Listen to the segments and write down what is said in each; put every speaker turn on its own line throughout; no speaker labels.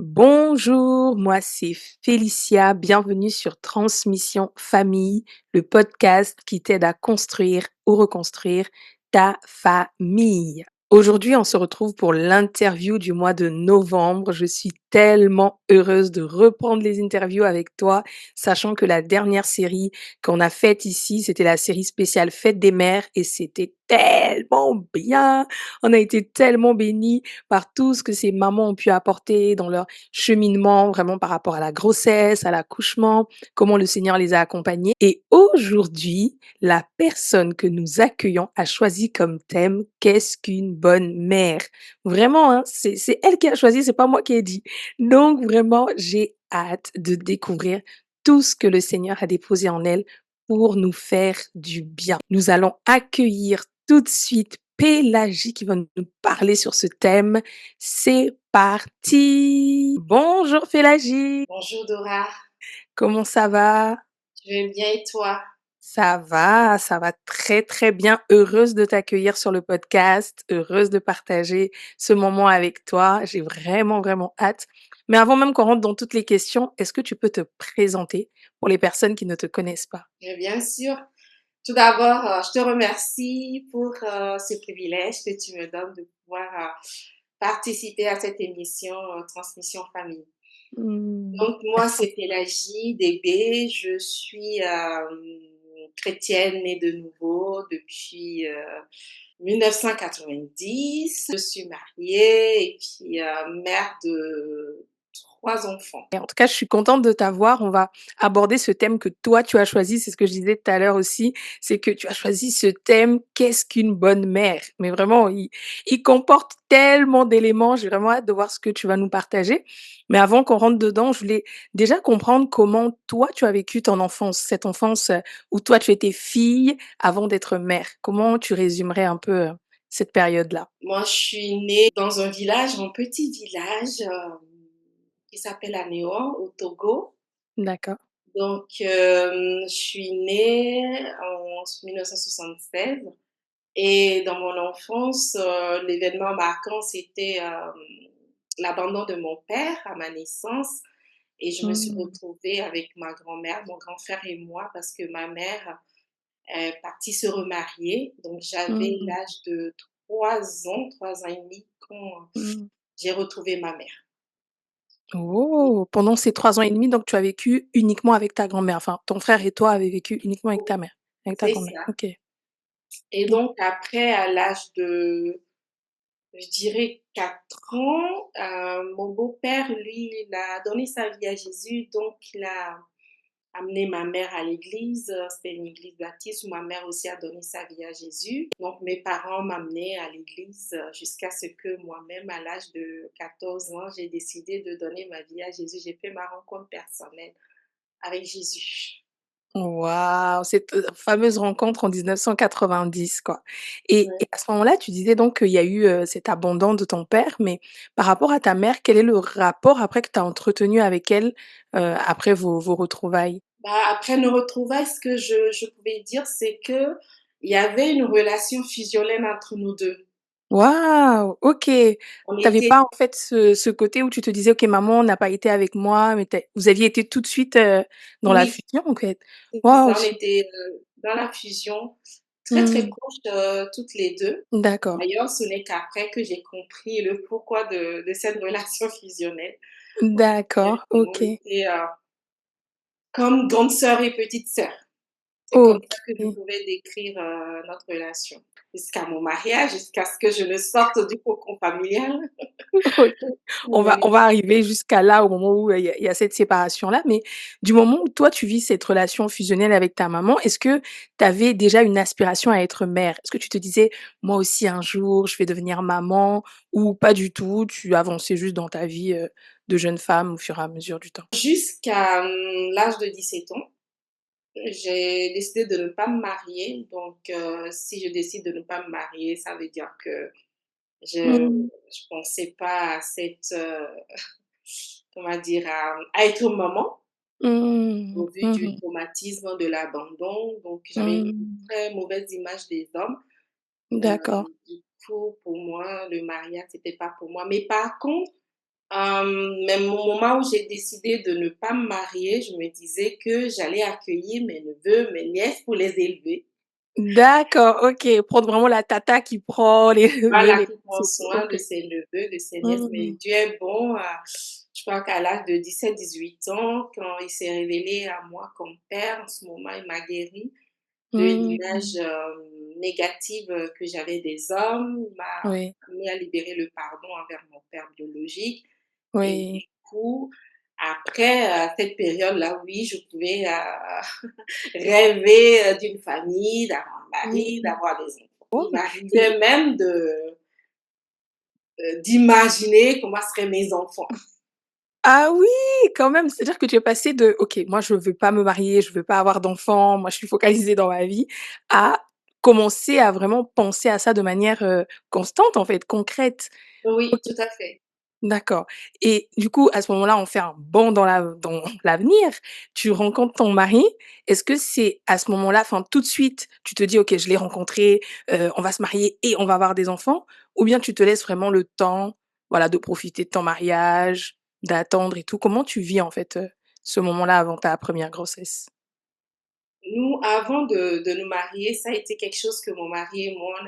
Bonjour, moi c'est Félicia, bienvenue sur Transmission Famille, le podcast qui t'aide à construire ou reconstruire ta famille. Aujourd'hui, on se retrouve pour l'interview du mois de novembre. Je suis tellement heureuse de reprendre les interviews avec toi, sachant que la dernière série qu'on a faite ici, c'était la série spéciale Fête des mères et c'était tellement bien. On a été tellement bénis par tout ce que ces mamans ont pu apporter dans leur cheminement, vraiment par rapport à la grossesse, à l'accouchement, comment le Seigneur les a accompagnés. Et aujourd'hui, la personne que nous accueillons a choisi comme thème «Qu'est-ce qu'une bonne mère?» Vraiment, hein, c'est elle qui a choisi, c'est pas moi qui ai dit. Donc vraiment, j'ai hâte de découvrir tout ce que le Seigneur a déposé en elle pour nous faire du bien. Nous allons accueillir tout de suite Pélagie qui va nous parler sur ce thème. C'est parti! Bonjour Pélagie,
Bonjour Dora,
comment ça va?
je vais bien et toi?
Ça va très très bien. Heureuse de t'accueillir sur le podcast, heureuse de partager ce moment avec toi. J'ai vraiment vraiment hâte. Mais avant même qu'on rentre dans toutes les questions, est-ce que tu peux te présenter pour les personnes qui ne te connaissent pas?
Bien sûr. Tout d'abord, je te remercie pour ce privilège que tu me donnes de pouvoir participer à cette émission Transmission Famille.
Mmh,
Donc moi,
merci.
c'est Pélagie Débé, je suis chrétienne née de nouveau depuis 1990. Je suis mariée et puis mère de 3 enfants.
Et en tout cas, je suis contente de t'avoir. On va aborder ce thème que toi, tu as choisi. C'est ce que je disais tout à l'heure aussi. C'est que tu as choisi ce thème, qu'est-ce qu'une bonne mère? Mais vraiment, il comporte tellement d'éléments. J'ai vraiment hâte de voir ce que tu vas nous partager. Mais avant qu'on rentre dedans, je voulais déjà comprendre comment toi, tu as vécu ton enfance, cette enfance où toi, tu étais fille avant d'être mère. Comment tu résumerais un peu cette période-là?
Moi, je suis née dans un village, un petit village qui s'appelle Anéo, au Togo.
D'accord.
Donc, je suis née en 1976 et dans mon enfance, l'événement marquant, c'était l'abandon de mon père à ma naissance et je me suis
Mmh.
retrouvée avec ma grand-mère, mon grand frère et moi parce que ma mère est partie se remarier. Donc, j'avais
Mmh.
l'âge de 3 ans, 3 ans et demi quand
Mmh.
j'ai retrouvé ma mère.
Oh! Pendant ces 3 ans et demi, donc tu as vécu uniquement avec ta grand-mère? Enfin, ton frère et toi avez vécu uniquement avec ta mère? Avec ta
C'est
grand-mère?
ça.
OK.
Et
Mmh.
donc après, à l'âge de, je dirais 4 ans, mon beau-père, lui, il a donné sa vie à Jésus, donc il a amené ma mère à l'église. C'était une église baptiste où ma mère aussi a donné sa vie à Jésus. Donc mes parents m'amenaient à l'église jusqu'à ce que moi-même, à l'âge de 14 ans, j'ai décidé de donner ma vie à Jésus. J'ai fait ma rencontre personnelle avec Jésus.
Waouh! Cette, fameuse rencontre en 1990, quoi. Et
Ouais.
à ce moment-là, tu disais donc qu'il y a eu, cet abandon de ton père, mais par rapport à ta mère, quel est le rapport après que tu as entretenu avec elle, après vos retrouvailles?
Bah, après nos retrouvailles, ce que je pouvais dire, c'est que il y avait une relation fusionnelle entre nous 2.
Waouh! OK.
On
Tu avais
était
pas en fait ce côté où tu te disais: «OK, maman n'a pas été avec moi», mais vous aviez été tout de suite, dans la
Oui,
fusion, en fait?
c'était
Waouh,
ça, on
su
était, dans la fusion, très, très
mmh,
proches, toutes les 2.
d'accord,
D'ailleurs, ce n'est qu'après que j'ai compris le pourquoi de cette relation fusionnelle.
d'accord,
On
OK,
était, comme grande sœur et petite sœur. C'est comme ça que je
OK.
pouvais décrire, notre relation. Jusqu'à mon mariage, jusqu'à ce que je ne sorte du cocon familial.
OK. On
Oui.
va arriver jusqu'à là, au moment où, il y a cette séparation-là, mais du moment où toi, tu vis cette relation fusionnelle avec ta maman, est-ce que tu avais déjà une aspiration à être mère? Est-ce que tu te disais: «Moi aussi un jour, je vais devenir maman» ou pas du tout, tu avançais juste dans ta vie, de jeune femme au fur et à mesure du temps?
Jusqu'à, l'âge de 17 ans, j'ai décidé de ne pas me marier. Donc, si je décide de ne pas me marier, ça veut dire que je
Mmh.
je pensais pas à cette, comment dire? À être maman,
Mmh.
au vu du
Mmh.
traumatisme de l'abandon. Donc j'avais une
Mmh.
très mauvaise image des hommes.
D'accord.
Du coup, pour moi, le mariage, c'était pas pour moi. Mais par contre, Même au moment où j'ai décidé de ne pas me marier, je me disais que j'allais accueillir mes neveux, mes nièces pour les élever.
D'accord, OK, prendre vraiment la tata qui prend les neveux,
Voilà,
les
qui prend
nièces et tout,
soin de
OK.
ses neveux, de ses nièces. Mais
Mmh.
Dieu est bon, je crois qu'à l'âge de 17, 18 ans, quand il s'est révélé à moi comme père, en ce moment, il m'a guérie de l'image,
Mmh.
négative, que j'avais des hommes. Il m'a
Oui,
amenée à libérer le pardon envers mon père biologique et
oui.
du coup, après, cette période-là, oui, je pouvais, rêver, d'une famille, d'avoir un mari,
Mmh.
d'avoir des enfants.
Oh
Il
et
m'arrivait même d'imaginer comment seraient mes enfants.
ah oui, quand même! C'est-à-dire que tu es passée de: «OK, moi je veux pas me marier, je veux pas avoir d'enfants, moi je suis focalisée dans ma vie», à commencer à vraiment penser à ça de manière, constante en fait, concrète.
Oui, tout à fait.
D'accord et du coup, à ce moment-là, on fait un bond dans l'avenir. Tu rencontres ton mari. Est-ce que c'est à ce moment-là, enfin, tout de suite, tu te dis: «OK, je l'ai rencontré, on va se marier et on va avoir des enfants» ou bien tu te laisses vraiment le temps, voilà, de profiter de ton mariage, d'attendre et tout? Comment tu vis, en fait, ce moment-là avant ta première grossesse?
Nous, avant de nous marier, ça a été quelque chose que mon mari et moi, on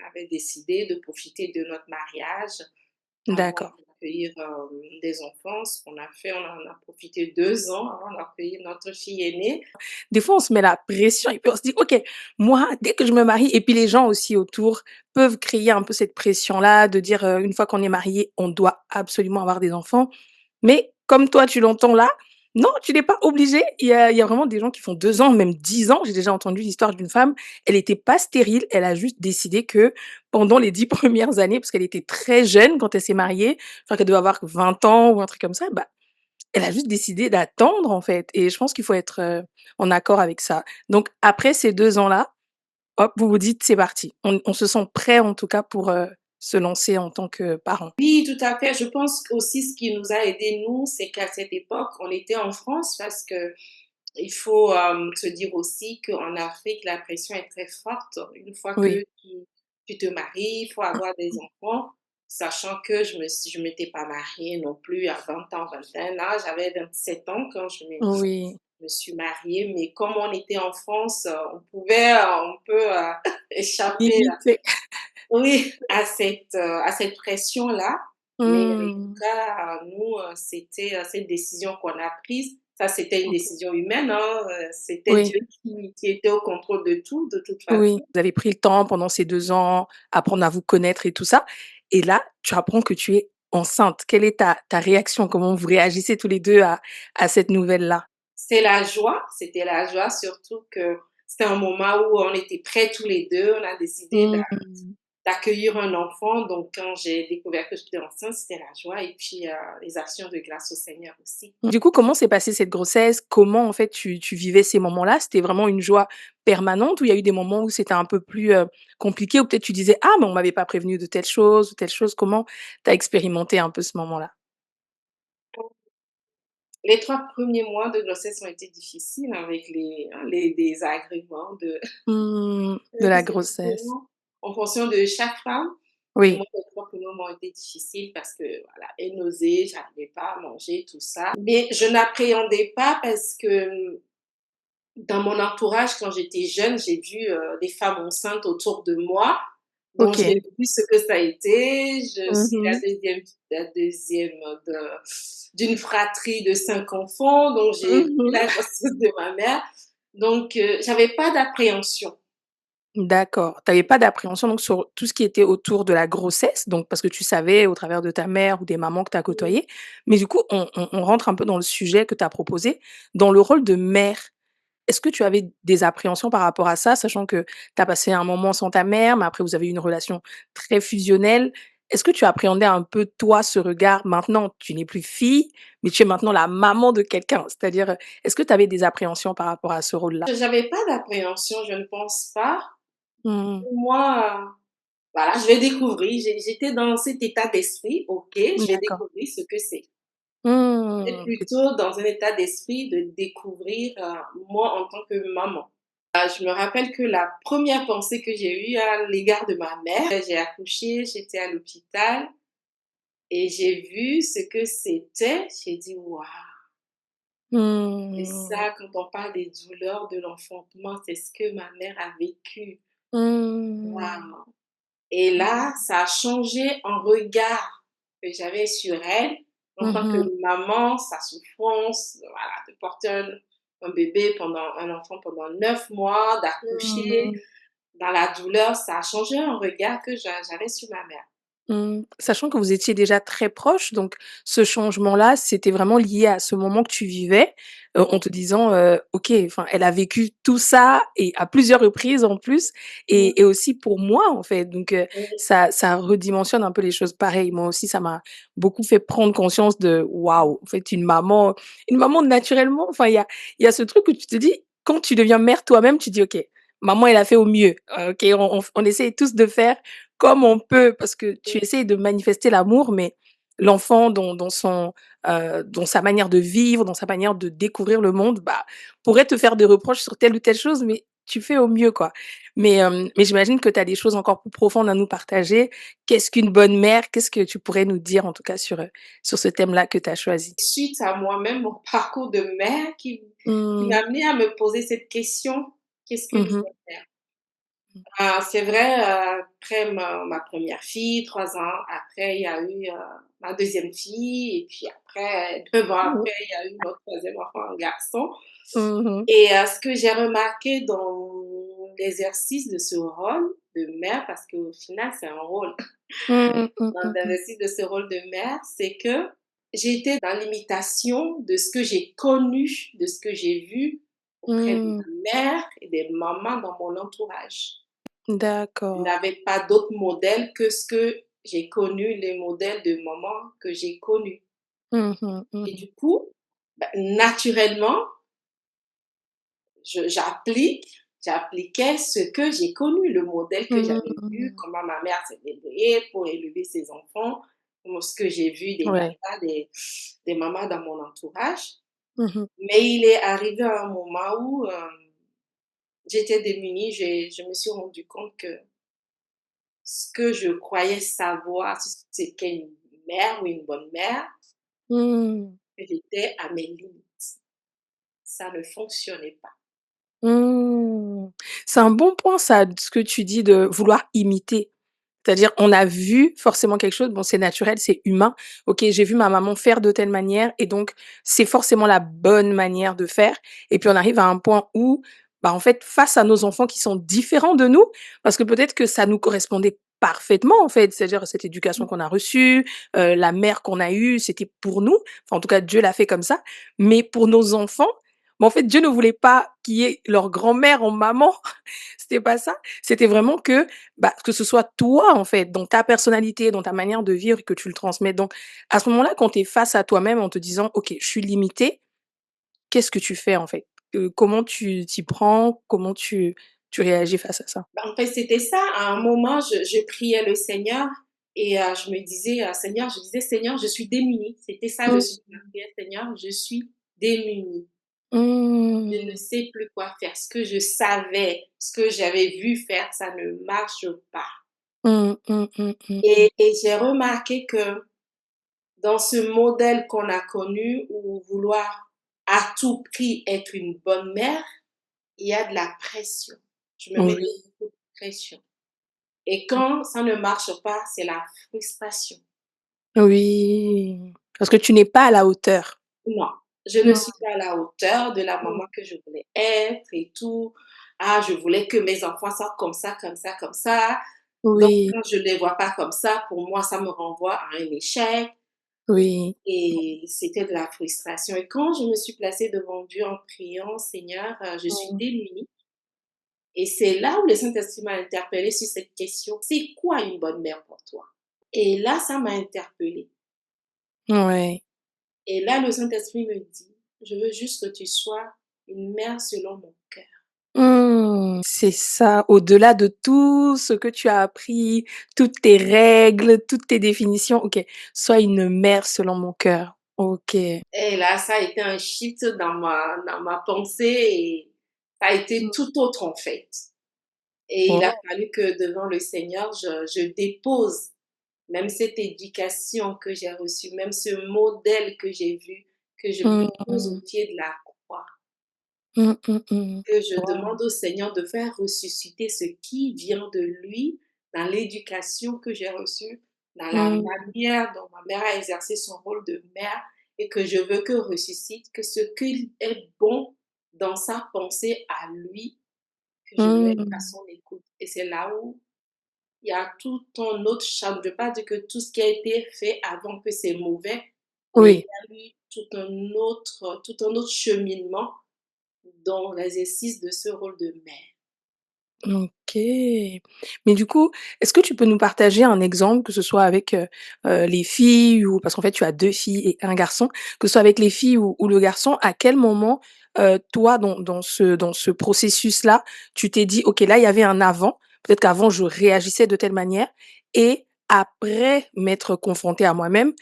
avait décidé de profiter de notre mariage avant
D'accord.
d'accueillir, des enfants. Ce qu'on a fait, on en a profité 2 ans avant d'accueillir notre fille aînée.
Des fois, on se met la pression et puis on se dit: «OK, moi, dès que je me marie» et puis les gens aussi autour peuvent créer un peu cette pression-là de dire, une fois qu'on est marié, on doit absolument avoir des enfants. Mais comme toi, tu l'entends là, non, tu n'es pas obligé. Il y a vraiment des gens qui font 2 ans, même 10 ans. J'ai déjà entendu l'histoire d'une femme, elle était pas stérile, elle a juste décidé que pendant les 10 premières années, parce qu'elle était très jeune quand elle s'est mariée, je crois qu'elle devait avoir 20 ans ou un truc comme ça, bah, elle a juste décidé d'attendre, en fait et je pense qu'il faut être, en accord avec ça. Donc après ces 2 ans-là, hop, vous vous dites: «C'est parti». On se sent prêt, en tout cas, pour, se lancer en tant que parent.
Oui, tout à fait. Je pense qu'aussi ce qui nous a aidés, nous, c'est qu'à cette époque, on était en France parce que il faut, se dire aussi qu'en Afrique, la pression est très forte. Une fois
Oui.
que tu te maries, il faut avoir des enfants, sachant que je m'étais pas mariée non plus à 20 ans, 21 ans. J'avais 27 ans quand
Oui,
me suis mariée, mais comme on était en France, on peut, échapper
limité.
oui, à cette pression-là, mais en tout
Mmh.
cas, nous, c'était, cette décision qu'on a prise. Ça, c'était une
OK.
décision humaine, hein, c'était
Oui,
Dieu qui était au contrôle de toute
oui.
façon.
Vous avez pris le temps pendant ces 2 ans, apprendre à vous connaître et tout ça et là, tu apprends que tu es enceinte. Quelle est ta réaction? Comment vous réagissez tous les 2 à cette nouvelle-là?
C'est la joie, c'était la joie, surtout que c'était un moment où on était prêts tous les 2. On a décidé
Mmh.
d'accueillir un enfant, donc quand j'ai découvert que j'étais enceinte, c'était la joie et puis, les actions de grâce au Seigneur aussi.
Du coup, comment s'est passée cette grossesse? Comment, en fait, tu vivais ces moments-là? C'était vraiment une joie permanente ou il y a eu des moments où c'était un peu plus, compliqué, où peut-être tu disais: «Ah, mais on m'avait pas prévenu de telle chose ou telle chose». Comment tu as expérimenté un peu ce moment-là?
Les 3 premiers mois de grossesse ont été difficiles avec les désagréments de
Mmh, de la
des
grossesse.
émotions en fonction de chaque femme. Mais
Oui,
moi, les 3 premiers mois ont été difficiles parce que, voilà, les nausées, j'arrivais pas à manger, tout ça. Mais je n'appréhendais pas parce que, dans mon entourage, quand j'étais jeune, j'ai vu, des femmes enceintes autour de moi. Donc j'ai
OK.
vu ce que ça a été. Je suis
Mmh.
la 2e d'une fratrie de 5 enfants, donc j'ai vu
Mmh.
la grossesse de ma mère. Donc j'avais pas d'appréhension.
D'accord. Tu avais pas d'appréhension donc sur tout ce qui était autour de la grossesse, donc parce que tu savais au travers de ta mère ou des mamans que tu as
Mmh.
côtoyées. Mais du coup, on rentre un peu dans le sujet que tu as proposé. Dans le rôle de mère, est-ce que tu avais des appréhensions par rapport à ça? Sachant que tu as passé un moment sans ta mère, mais après vous avez eu une relation très fusionnelle. Est-ce que tu appréhendais un peu toi ce regard? Maintenant, tu n'es plus fille, mais tu es maintenant la maman de quelqu'un. C'est-à-dire, est-ce que tu avais des appréhensions par rapport à ce rôle-là?
J'avais pas d'appréhension, je ne pense pas.
Mmh.
Pour moi, voilà, je vais découvrir. J'étais dans cet état d'esprit, OK, je vais
D'accord.
découvrir ce que c'est. J'étais
Mmh.
plutôt dans un état d'esprit de découvrir, moi en tant que maman. Je me rappelle que la première pensée que j'ai eue à l'égard de ma mère, j'ai accouché, j'étais à l'hôpital et j'ai vu ce que c'était, j'ai dit: «Waouh!» Et
Mmh.
ça, quand on parle des douleurs de l'enfantement, c'est ce que ma mère a vécu.
Mmh.
Waouh! Et là, ça a changé un regard que j'avais sur elle en
Mmh
tant que
mh.
maman, sa souffrance, voilà, de porter un bébé pendant un enfant pendant 9 mois, d'accoucher
Mmh.
dans la douleur, ça a changé un regard que j'avais sur ma mère.
Mmh. Sachant que vous étiez déjà très proches, donc ce changement-là, c'était vraiment lié à ce moment que tu vivais, en te disant, «OK, enfin, elle a vécu tout ça et à plusieurs reprises en plus
Mmh,
et aussi pour moi, en fait», donc
mmh,
ça redimensionne un peu les choses. Pareil, moi aussi, ça m'a beaucoup fait prendre conscience de: «Waouh, en fait, une maman naturellement», enfin, il y a ce truc où tu te dis quand tu deviens mère toi-même, tu dis: «OK, maman, elle a fait au mieux. OK, on essaye tous de faire comme on peut, parce que tu
mmh.
essayes de manifester l'amour, mais l'enfant dans sa manière de vivre, dans sa manière de découvrir le monde, bah, pourrait te faire des reproches sur telle ou telle chose, mais tu fais au mieux, quoi. Mais j'imagine que tu as des choses encore plus profondes à nous partager. Qu'est-ce qu'une bonne mère? Qu'est-ce que tu pourrais nous dire, en tout cas, sur ce thème-là que tu as choisi?
Suite à moi-même, mon parcours de mère qui m'a
Mmh.
amenée à me poser cette question: «Qu'est-ce qu'une
Mmh mh.
bonne mère?» Ah, c'est vrai, après ma 1re fille, 3 ans après, il y a eu, ma deuxième fille et puis après, 9 ans
Mmh.
après, il y a eu notre troisième enfant, un garçon
Mmh mh.
et ce que j'ai remarqué dans l'exercice de ce rôle de mère, parce qu'au final, c'est un rôle,
Mmh mh,
dans
mmh mh.
l'exercice de ce rôle de mère, c'est que j'étais dans l'imitation de ce que j'ai connu, de ce que j'ai vu auprès de
Mmh.
ma mère et des mamans dans mon entourage. Je
D'accord.
n'avais pas d'autres modèles que ce que j'ai connu, les modèles de maman que j'ai connus.
Mmh mh, mmh
Et
mh.
du coup, bah, naturellement, j'appliquais ce que j'ai connu, le modèle que j'avais vu,
Mmh.
comment ma mère s'est débrouillée pour élever ses enfants, comment ce que j'ai vu des
Ouais.
tatas, des mamans dans mon entourage.
Mmh mh.
Mais il est arrivé un moment où, j'étais démunie, je me suis rendu compte que ce que je croyais savoir sur ce qu'est une mère ou une bonne mère,
Mmh.
j'étais à mes limites. Ça ne fonctionnait pas.
Mmh. C'est un bon point ça, ce que tu dis de vouloir imiter. C'est-à-dire, on a vu forcément quelque chose, bon, c'est naturel, c'est humain. OK, j'ai vu ma maman faire de telle manière et donc c'est forcément la bonne manière de faire et puis on arrive à un point où, bah, en fait, face à nos enfants qui sont différents de nous, parce que peut-être que ça nous correspondait parfaitement, en fait, c'est-à-dire cette éducation qu'on a reçue, la mère qu'on a eue, c'était pour nous. Enfin, en tout cas, Dieu l'a fait comme ça. Mais pour nos enfants, bah, en fait, Dieu ne voulait pas qu'il y ait leur grand-mère en maman. C'était pas ça. C'était vraiment que, bah, que ce soit toi, en fait, dans ta personnalité, dans ta manière de vivre, que tu le transmets. Donc, à ce moment-là, quand tu es face à toi-même en te disant: «OK, je suis limitée», qu'est-ce que tu fais, en fait? Comment tu t'y prends? Comment tu réagis face à ça?
Bah, en fait, c'était ça. À un moment, je priais le Seigneur et je me disais, Seigneur, je disais: «Seigneur, je suis démunie». C'était ça le
Mmh.
sujet de ma prière: «Seigneur, je suis démunie. Je ne
Mmh.
sais plus quoi faire. Ce que je savais, ce que j'avais vu faire, ça ne marche pas».
Mmh, mmh, mmh, mmh, mmh.
Et j'ai remarqué que dans ce modèle qu'on a connu où vouloir à tout prix être une bonne mère, il y a de la pression. Je me mettais
Oui,
beaucoup de pression et quand ça ne marche pas, c'est la frustration.
oui, parce que tu n'es pas à la hauteur.
Non, je ne
Mmh,
suis pas à la hauteur de la
mmh.
maman que je voulais être et tout. Ah, je voulais que mes enfants soient comme ça, comme ça, comme ça. Donc
Oui,
quand je ne les vois pas comme ça, pour moi, ça me renvoie à un échec.
oui.
Et c'était de la frustration et quand je me suis placée devant Dieu en priant: «Seigneur, je suis
Mmh.
démunie» et c'est là où le Saint-Esprit m'a interpellée sur cette question: «C'est quoi une bonne mère pour toi?» Et là, ça m'a interpellée
Ouais.
et là, le Saint-Esprit me dit: «Je veux juste que tu sois une mère selon mon cœur».
Mmh, c'est ça, au-delà de tout ce que tu as appris, toutes tes règles, toutes tes définitions, OK, sois une mère selon mon cœur. OK.
Et là, ça a été un shift dans ma pensée et ça a été
Mmh.
tout autre, en fait et il a
Oh.
fallu que devant le Seigneur, je dépose même cette éducation que j'ai reçue, même ce modèle que j'ai vu, que je me
Mmh
pose
mh.
au pied de la croix,
Mmh.
que je
Waouh!
demande au Seigneur de faire ressusciter ce qui vient de lui dans l'éducation que j'ai reçue, dans la
Mmh.
manière dont ma mère a exercé son rôle de mère et que je veux que ressuscite, que ce qui est bon dans sa pensée à lui, que je veux être à
Mmh.
son écoute. Et c'est là où il y a tout un autre champ. Je ne veux pas dire que tout ce qui a été fait avant que c'est mauvais, mais il
Oui.
y a eu tout un autre cheminement dans l'exercice de ce rôle de mère.
OK. Mais du coup, est-ce que tu peux nous partager un exemple, que ce soit avec, les filles ou parce qu'en fait tu as 2 filles et un garçon, que ce soit avec les filles ou le garçon, à quel moment, toi dans ce processus-là, tu t'es dit: «OK, là il y avait un avant, peut-être qu'avant je réagissais de telle manière et après m'être confrontée à moi-même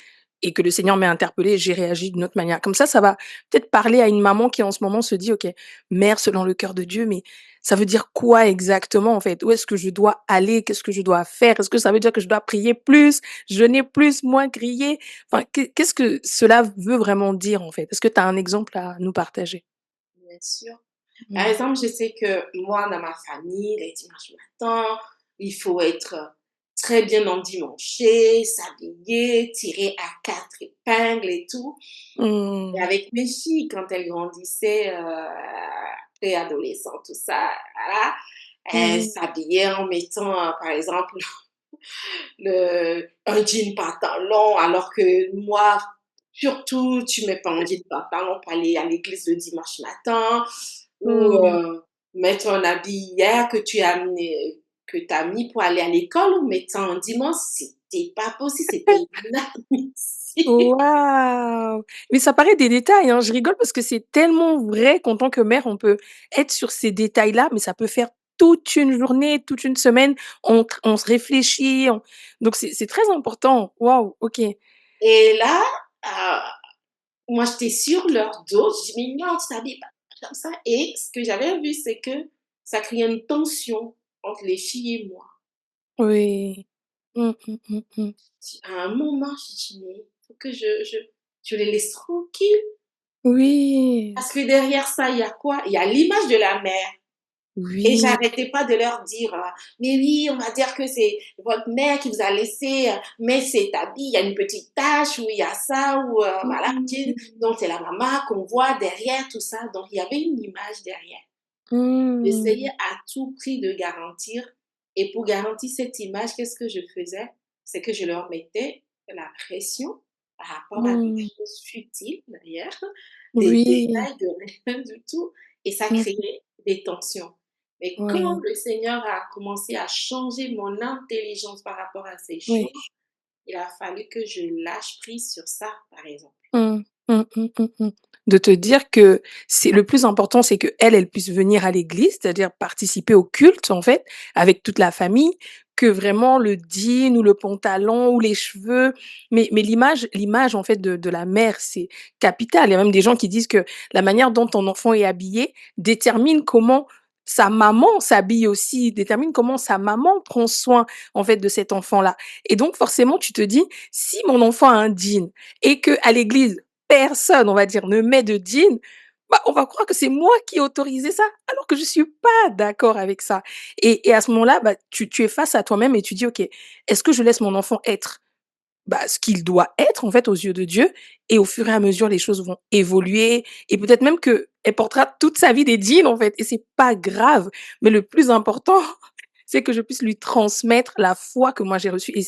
et que le Seigneur m'ait interpellée, j'ai réagi d'une autre manière». Comme ça va peut-être parler à une maman qui en ce moment se dit: «OK, mère selon le cœur de Dieu, mais ça veut dire quoi exactement, en fait? Où est-ce que je dois aller? Qu'est-ce que je dois faire? Est-ce que ça veut dire que je dois prier plus, jeûner plus, moins griller? Enfin, qu'est-ce que cela veut vraiment dire, en fait? Est-ce que tu as un exemple à nous partager?
Bien sûr. Par
Mmh.
exemple, je sais que moi, dans ma famille, les dimanches matins, il faut être très bien endimanché, s'habiller, tirer à 4 épingles et tout. Et
Mmh.
avec mes filles, quand elles grandissaient, préadolescentes, tout ça, voilà, elles
Mmh.
s'habillaient en mettant, par exemple, un jean pantalon, alors que moi, surtout, tu mets pas un jean pantalon pour aller à l'église le dimanche matin ou
Mmh.
mettre un habit hier que tu as mis pour aller à l'école ou mettre un dimanche, c'était pas possible, c'était inadmissible.
Waouh! Mais ça paraît des détails, hein. Je rigole parce que c'est tellement vrai qu'en tant que mère, on peut être sur ces détails-là, mais ça peut faire toute une journée, toute une semaine. On se réfléchit, donc c'est très important. Waouh, OK.
Et là, moi, j'étais sur leur dos, je dis: «Mais non, tu t'habilles pas comme ça» et ce que j'avais vu, c'est que ça créait une tension entre les filles et moi.
Oui. Mmh.
À un moment, j'ai dit: «Mais il faut que je les laisse tranquilles».
Oui,
Parce que derrière ça, il y a quoi? Il y a l'image de la mère et
oui.
j'arrêtais pas de leur dire, «Mais oui, on va dire que c'est votre mère qui vous a laissé, mettre cet habit, il y a une petite tache ou il y a ça ou voilà,
Mmh.
donc c'est la maman qu'on voit derrière tout ça». Donc il y avait une image derrière. J'essayais
Mmh.
à tout prix de garantir et pour garantir cette image, qu'est-ce que je faisais? C'est que je leur mettais la pression par rapport à des
Mmh.
choses futiles d'ailleurs, des
Oui.
détails de rien du tout et ça
Mmh.
créait des tensions. Mais quand
Oui,
le Seigneur a commencé à changer mon intelligence par rapport à ces
oui.
choses, il a fallu que je lâche prise sur ça, par exemple.
Mmh. Mmh. De te dire que c'est le plus important, c'est qu'elle, elle puisse venir à l'église, c'est-à-dire participer au culte, en fait, avec toute la famille, que vraiment le jean ou le pantalon ou les cheveux, mais l'image, en fait, de la mère, c'est capital. Il y a même des gens qui disent que la manière dont ton enfant est habillé détermine comment sa maman s'habille aussi, détermine comment sa maman prend soin, en fait, de cet enfant-là. Et donc forcément, tu te dis: «Si mon enfant a un jean et qu'à l'église, personne, on va dire, ne met de jean, bah, on va croire que c'est moi qui ai autorisé ça, alors que je suis pas d'accord avec ça. Et à ce moment-là, bah, tu es face à toi-même et tu dis: «OK, est-ce que je laisse mon enfant être, bah, ce qu'il doit être, en fait, aux yeux de Dieu?» Et au fur et à mesure, les choses vont évoluer et peut-être même qu'elle portera toute sa vie des jeans, en fait, et c'est pas grave. Mais le plus important, c'est que je puisse lui transmettre la foi que moi j'ai reçue et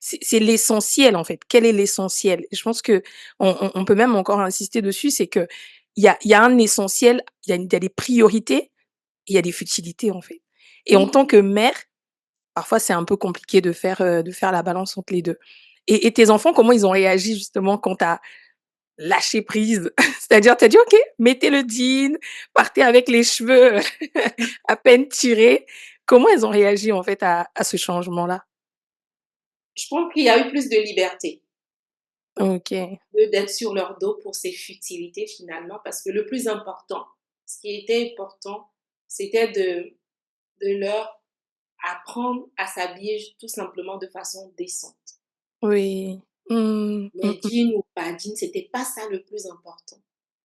c'est l'essentiel, en fait. Quel est l'essentiel? Et je pense qu'on peut même encore insister dessus, c'est qu'il y a un essentiel, il y a des priorités, il y a des futilités, en fait. Et en tant
Mmh.
que mère, parfois c'est un peu compliqué de faire la balance entre les 2. Et tes enfants, comment ils ont réagi justement quand tu as lâché prise? C'est-à-dire, tu as dit: «OK, mettez le jean, partez avec les cheveux à peine tirés». Comment elles ont réagi en fait à ce changement-là?
Je pense qu'il y a eu plus de liberté.
OK.
D'être sur leur dos pour ces futilités finalement, parce que le plus important, ce qui était important, c'était de leur apprendre à s'habiller tout simplement de façon décente.
Oui. Mmh. Mmh
Mais
mh.
dîne ou pas dîne, c'était pas ça le plus important.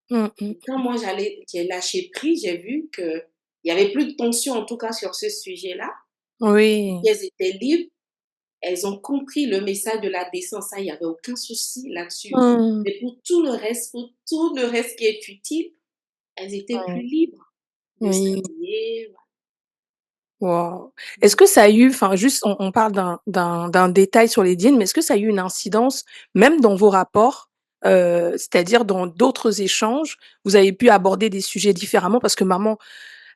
Mmh
Et
mh.
quand moi j'ai lâché prise, j'ai vu qu'il y avait plus de tension, en tout cas sur ce sujet-là.
Oui.
Elles étaient libres, elles ont compris le message de la décence, ça, il y avait aucun souci là-dessus.
Mmh.
Mais pour tout le reste qui est utile, elles étaient
Ouais.
plus libres de
Oui.
s'habiller,
Waouh! Est-ce
voilà.
que ça a eu enfin juste on parle d'un détail sur les dînes, mais est-ce que ça a eu une incidence même dans vos rapports? C'est-à-dire dans d'autres échanges, vous avez pu aborder des sujets différemment parce que maman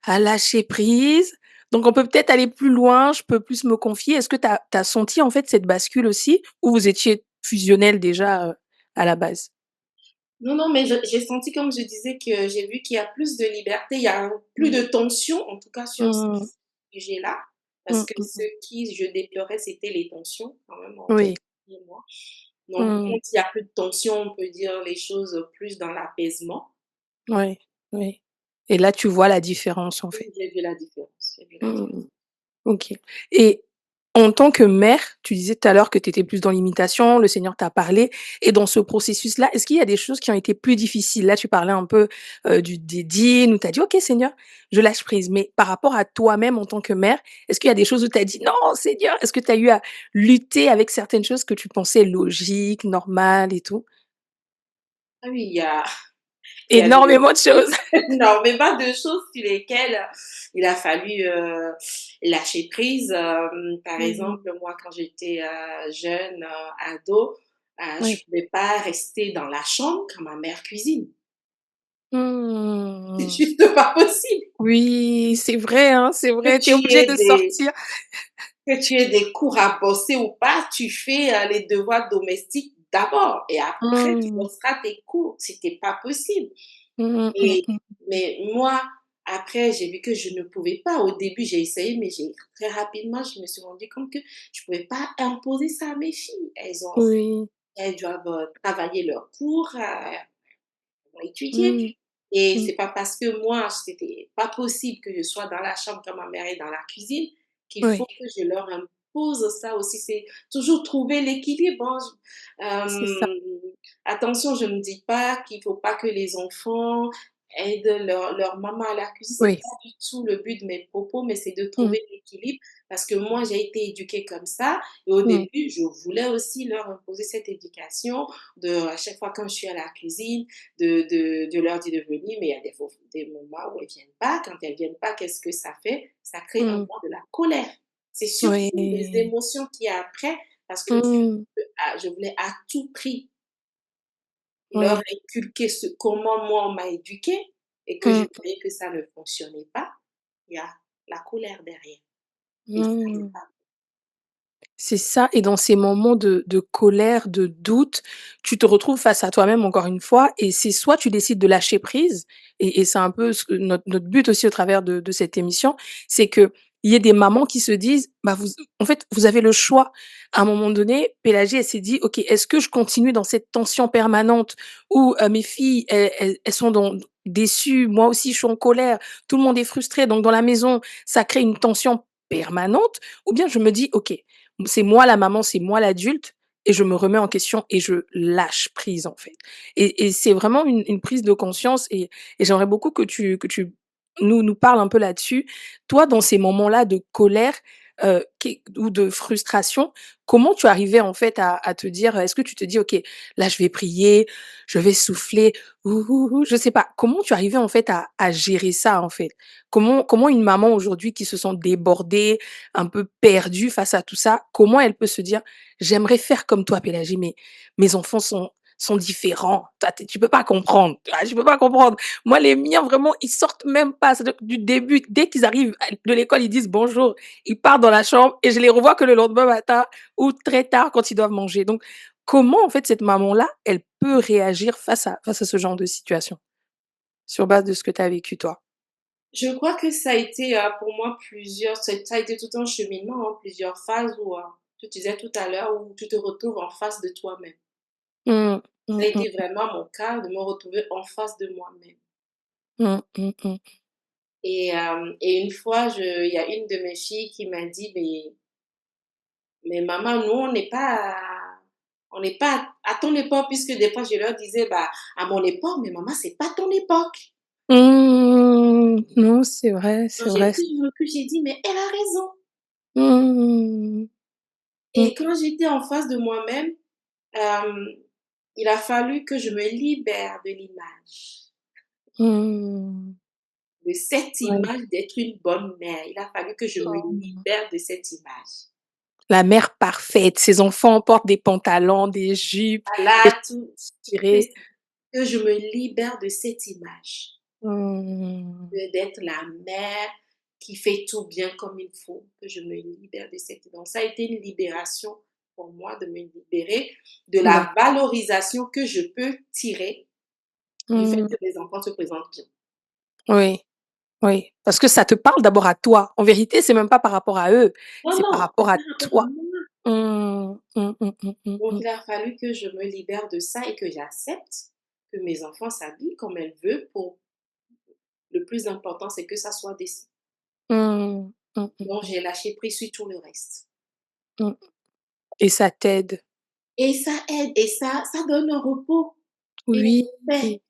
a lâché prise, donc on peut peut-être aller plus loin, je peux plus me confier. Est-ce que tu as senti en fait cette bascule aussi ou vous étiez fusionnelles déjà, à la base?
Non, non, mais je j'ai senti, comme je disais, que j'ai vu qu'il y a plus de liberté, il y a plus
Mmh.
de tension, en tout cas sur ce
Mmh.
sujet-là, parce
Mmh
que
mh
ce
mh.
qui je déplorais, c'était les tensions quand même entre
Oui.
lui et moi. Donc
Mmh.
quand il y a plus de tension, on peut dire les choses plus dans l'apaisement.
Ouais, oui et là, tu vois la différence en
Oui,
fait?
j'ai vu la différence, j'ai vu la
Mmh
différence.
mh. OK et en tant que mère, tu disais tout à l'heure que tu étais plus dans l'imitation, le Seigneur t'a parlé et dans ce processus-là, est-ce qu'il y a des choses qui ont été plus difficiles? Là, tu parlais un peu, du des dînes où tu as dit: «OK Seigneur, je lâche prise», mais par rapport à toi-même en tant que mère, est-ce qu'il y a des choses où tu as dit: «Non Seigneur», est-ce que tu as eu à lutter avec certaines choses que tu pensais logiques, normales et tout?
Ah oui, il y a
Énormément de choses.
énormément de choses sur lesquelles il a fallu, lâcher prise. Par
Mmh.
exemple, moi, quand j'étais, jeune, ado, je
Oui.
pouvais pas rester dans la chambre quand ma mère cuisine. C'est
Mmh.
juste pas possible.
Oui, c'est
Que
vrai, tu es
tu
obligé
aies
de
des
sortir.
que tu aies des cours à bosser ou pas, tu fais, les devoirs domestiques d'abord et après tu
Mmh.
bosseras tes cours. C'était pas possible.
Mmh mh,
Et
mmh.
mais moi, après, j'ai vu que je ne pouvais pas. Au début, j'ai essayé, mais j'ai très rapidement, je me suis rendu compte que je pouvais pas imposer ça à mes filles.
Oui.
Elles doivent, travailler leurs cours, étudier.
Mmh.
Et
Mmh.
c'est pas parce que moi, c'était pas possible que je sois dans la chambre quand ma mère est dans la cuisine, qu'il faut
Oui,
que je leur impose ça aussi. C'est toujours trouver l'équilibre, hein.
c'est ça.
Attention, je ne dis pas qu'il faut pas que les enfants aident leur maman à la cuisine, c'est
Oui.
pas du tout le but de mes propos, mais c'est de
Mmh.
trouver l'équilibre parce que moi, j'ai été éduquée comme ça et au
Mmh.
début, je voulais aussi leur imposer cette éducation à chaque fois quand je suis à la cuisine, de leur dire de venir, mais il y a des moments où elles viennent pas. Quand elles viennent pas, qu'est-ce que ça fait? Ça crée en
Mmh.
moi de la colère. C'est surtout les
Oui.
émotions qu'il y a après, parce que
Mmh.
je voulais à tout prix leur
Oui.
inculquer comment moi on m'a éduquée et que je
Mmh.
voyais que ça ne fonctionnait pas. Il y a la colère derrière et ça, il y a
Mmh.
pas.
C'est ça et dans ces moments de colère, de doute, tu te retrouves face à toi-même encore une fois et c'est soit tu décides de lâcher prise et c'est un peu ce que notre but aussi au travers de cette émission, c'est qu'il y ait des mamans qui se disent: «Bah, vous en fait, vous avez le choix». À un moment donné, Pélagie, elle s'est dit: «OK, est-ce que je continue dans cette tension permanente où, mes filles, elles sont déçues, moi aussi je suis en colère, tout le monde est frustré, donc dans la maison, ça crée une tension permanente» ou bien je me dis: «OK, c'est moi la maman, c'est moi l'adulte et je me remets en question et je lâche prise, en fait et c'est vraiment une prise de conscience et j'aimerais beaucoup que tu nous parles un peu là-dessus. Toi, dans ces moments-là de colère, qu'est ou de frustration, comment tu arrivais, en fait, à te dire, est-ce que tu te dis: «OK, là, je vais prier, je vais souffler, je sais pas. Comment tu arrivais, en fait, à gérer ça, en fait? Comment une maman aujourd'hui qui se sent débordée, un peu perdue face à tout ça, comment elle peut se dire: «J'aimerais faire comme toi Pélagie, mais mes enfants sont différents. Toi tu peux pas comprendre, tu peux pas comprendre. Moi les miens vraiment ils sortent même pas, c'est-à-dire que du début, dès qu'ils arrivent à de l'école, ils disent bonjour, ils partent dans la chambre et je les revois que le lendemain matin ou très tard quand ils doivent manger». Donc comment en fait cette maman-là, elle peut réagir face à ce genre de situation? Sur base de ce que tu as vécu toi?
Je crois que ça a été, pour moi ça a été tout un cheminement, hein, plusieurs phases où, tu disais tout à l'heure, où tu te retrouves en face de toi-même.
Mmh.
Ça
Mmh
a
mh.
été vraiment mon cas de me retrouver en face de moi-même
Mmh, mmh mh.
et une fois, je il y a une de mes filles qui m'a dit: «Mais maman, nous, on n'est pas On n'est pas à ton époque, puisque des fois je leur disais, bah, à mon époque, mais maman, c'est pas ton époque.
Non, c'est vrai,
Quand
c'est
j'ai
vrai.
pris du recul, j'ai dit, mais elle a raison.
Mmh. Mmh.
Et quand j'étais en face de moi-même, euh, il a fallu que je me libère de l'image,
Mmh.
de cette
Ouais.
image d'être une bonne mère. Il a fallu que je me
Mmh.
libère de cette image.
La mère parfaite, ses enfants portent des pantalons, des jupes, des
Voilà, tout est
tirées.
ça. Que je me libère de cette image.
Mmh.
D'être la mère qui fait tout bien comme il faut, que je me libère de cette. Donc, ça a été une libération pour moi de me libérer de
D'acc
la valorisation que je peux tirer du fait
mmh.
que mes enfants se présentent bien.
Oui, oui, parce que ça te parle d'abord à toi. En vérité, c'est même pas par rapport à eux,
Non,
c'est par
non,
rapport
c'est
à
par rapport à
toi.
moi.
Mmh. Mmh, mmh, mmh, mmh,
Donc,
mmh.
il a fallu que je me libère de ça et que j'accepte que mes enfants s'habillent comme elles veulent. Pour le plus important, c'est que ça soit décent.
Mmh. Mmh, mmh,
Donc,
mmh,
j'ai lâché prise sur tout le reste.
mmh et ça t'aide.
Et ça aide et ça donne un repos et
Oui.
une paix.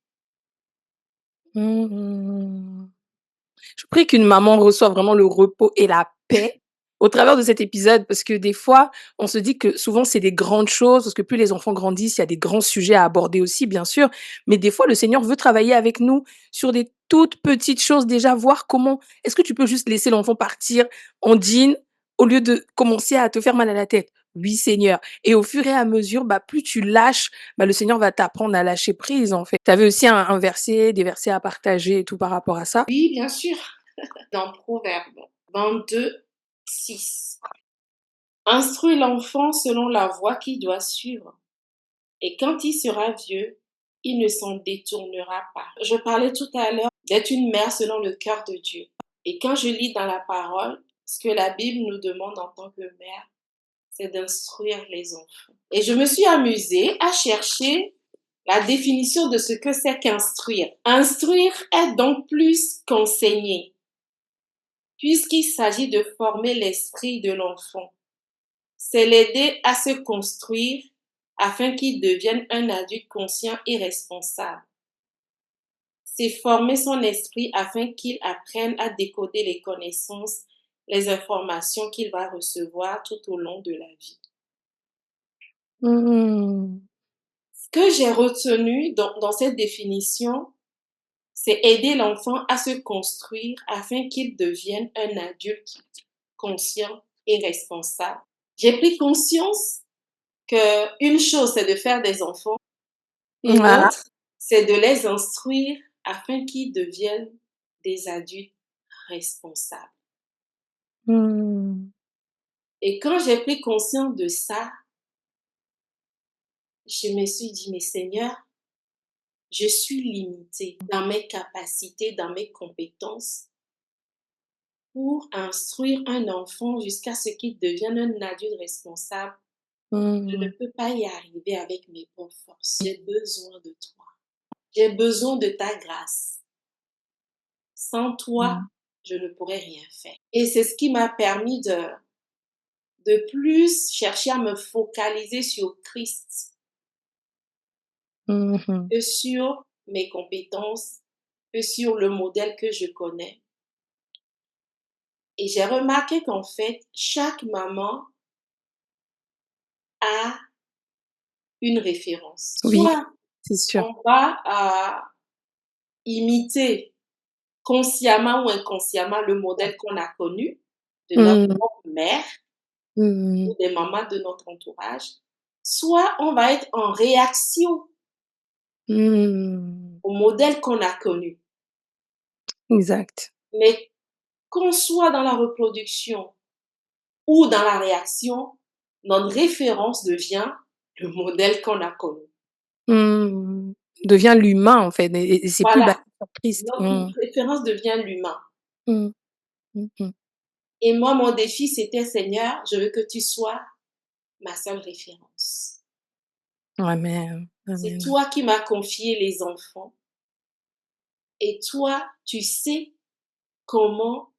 Mmh. Je prie qu'une maman reçoive vraiment le repos et la paix au travers de cet épisode, parce que des fois, on se dit que souvent c'est des grandes choses, parce que plus les enfants grandissent, il y a des grands sujets à aborder aussi, bien sûr. Mais des fois, le Seigneur veut travailler avec nous sur des toutes petites choses, déjà voir comment est-ce que tu peux juste laisser l'enfant partir en jean au lieu de commencer à te faire mal à la tête? Oui, Seigneur. Et au fur et à mesure, bah, plus tu lâches, bah, le Seigneur va t'apprendre à lâcher prise, en fait. Tu avais aussi un verset, des versets à partager et tout par rapport à ça?
Oui, bien sûr. Dans Proverbe 22, 6. Instruis l'enfant selon la voie qu'il doit suivre, et quand il sera vieux, il ne s'en détournera pas. Je parlais tout à l'heure d'être une mère selon le cœur de Dieu. Et quand je lis dans la parole, ce que la Bible nous demande en tant que mère, c'est d'instruire les enfants. Et je me suis amusée à chercher la définition de ce que c'est qu'instruire. Instruire est donc plus qu'enseigner, puisqu'il s'agit de former l'esprit de l'enfant. C'est l'aider à se construire afin qu'il devienne un adulte conscient et responsable. C'est former son esprit afin qu'il apprenne à décoder les connaissances, les informations qu'il va recevoir tout au long de la vie.
Mmh.
Ce que j'ai retenu dans cette définition, c'est aider l'enfant à se construire afin qu'il devienne un adulte conscient et responsable. J'ai pris conscience qu'une chose, c'est de faire des enfants et
Voilà.
l'autre, c'est de les instruire afin qu'ils deviennent des adultes responsables.
Mmh.
Et quand j'ai pris conscience de ça, je me suis dit, mais Seigneur, je suis limitée dans mes capacités, dans mes compétences pour instruire un enfant jusqu'à ce qu'il devienne un adulte responsable. Je ne
Mmh.
peux pas y arriver avec mes propres forces. J'ai besoin de toi. J'ai besoin de ta grâce. Sans toi,
Mmh.
je ne pourrais rien faire. Et c'est ce qui m'a permis de plus chercher à me focaliser sur Christ
Mmh mh.
que sur mes compétences, que sur le modèle que je connais. Et j'ai remarqué qu'en fait, chaque maman a une référence.
Oui,
Soit
c'est sûr.
on va imiter consciemment ou inconsciemment le modèle qu'on a connu de notre
Mmh.
propre mère
Mmh.
ou des mamans de notre entourage, soit on va être en réaction
Mmh.
au modèle qu'on a connu.
Exact.
Mais qu'on soit dans la reproduction ou dans la réaction, notre référence devient le modèle qu'on a connu.
Mmh. Devient l'humain, en fait et c'est plus basé
Voilà,
sur Christ.
notre
Mmh.
référence devient l'humain.
Mmh. Mmh mh.
Et moi, mon défi, c'était, Seigneur, je veux que tu sois ma seule référence.
Amen.
C'est
Amen.
toi qui m'as confié les enfants et toi, tu sais comment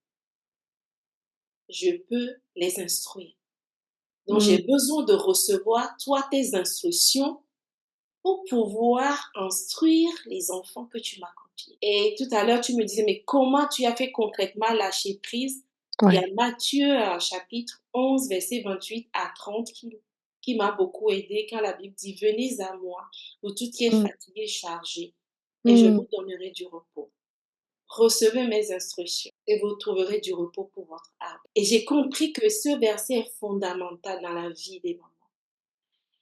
je peux les instruire. Donc
Mmh.
j'ai besoin de recevoir, toi, tes instructions pour pouvoir instruire les enfants que tu m'as confiés. Et tout à l'heure, tu me disais, mais comment tu as fait concrètement lâcher prise? Il y a
Ouais.
Matthieu, chapitre 11, verset 28 à 30 qui m'a beaucoup aidé quand la Bible dit, venez à moi, vous tous qui êtes
Mmh.
fatigués et chargés, et je
Mmh.
vous donnerai du repos. Recevez mes instructions et vous trouverez du repos pour votre âme. Et j'ai compris que ce verset est fondamental dans la vie des mamans.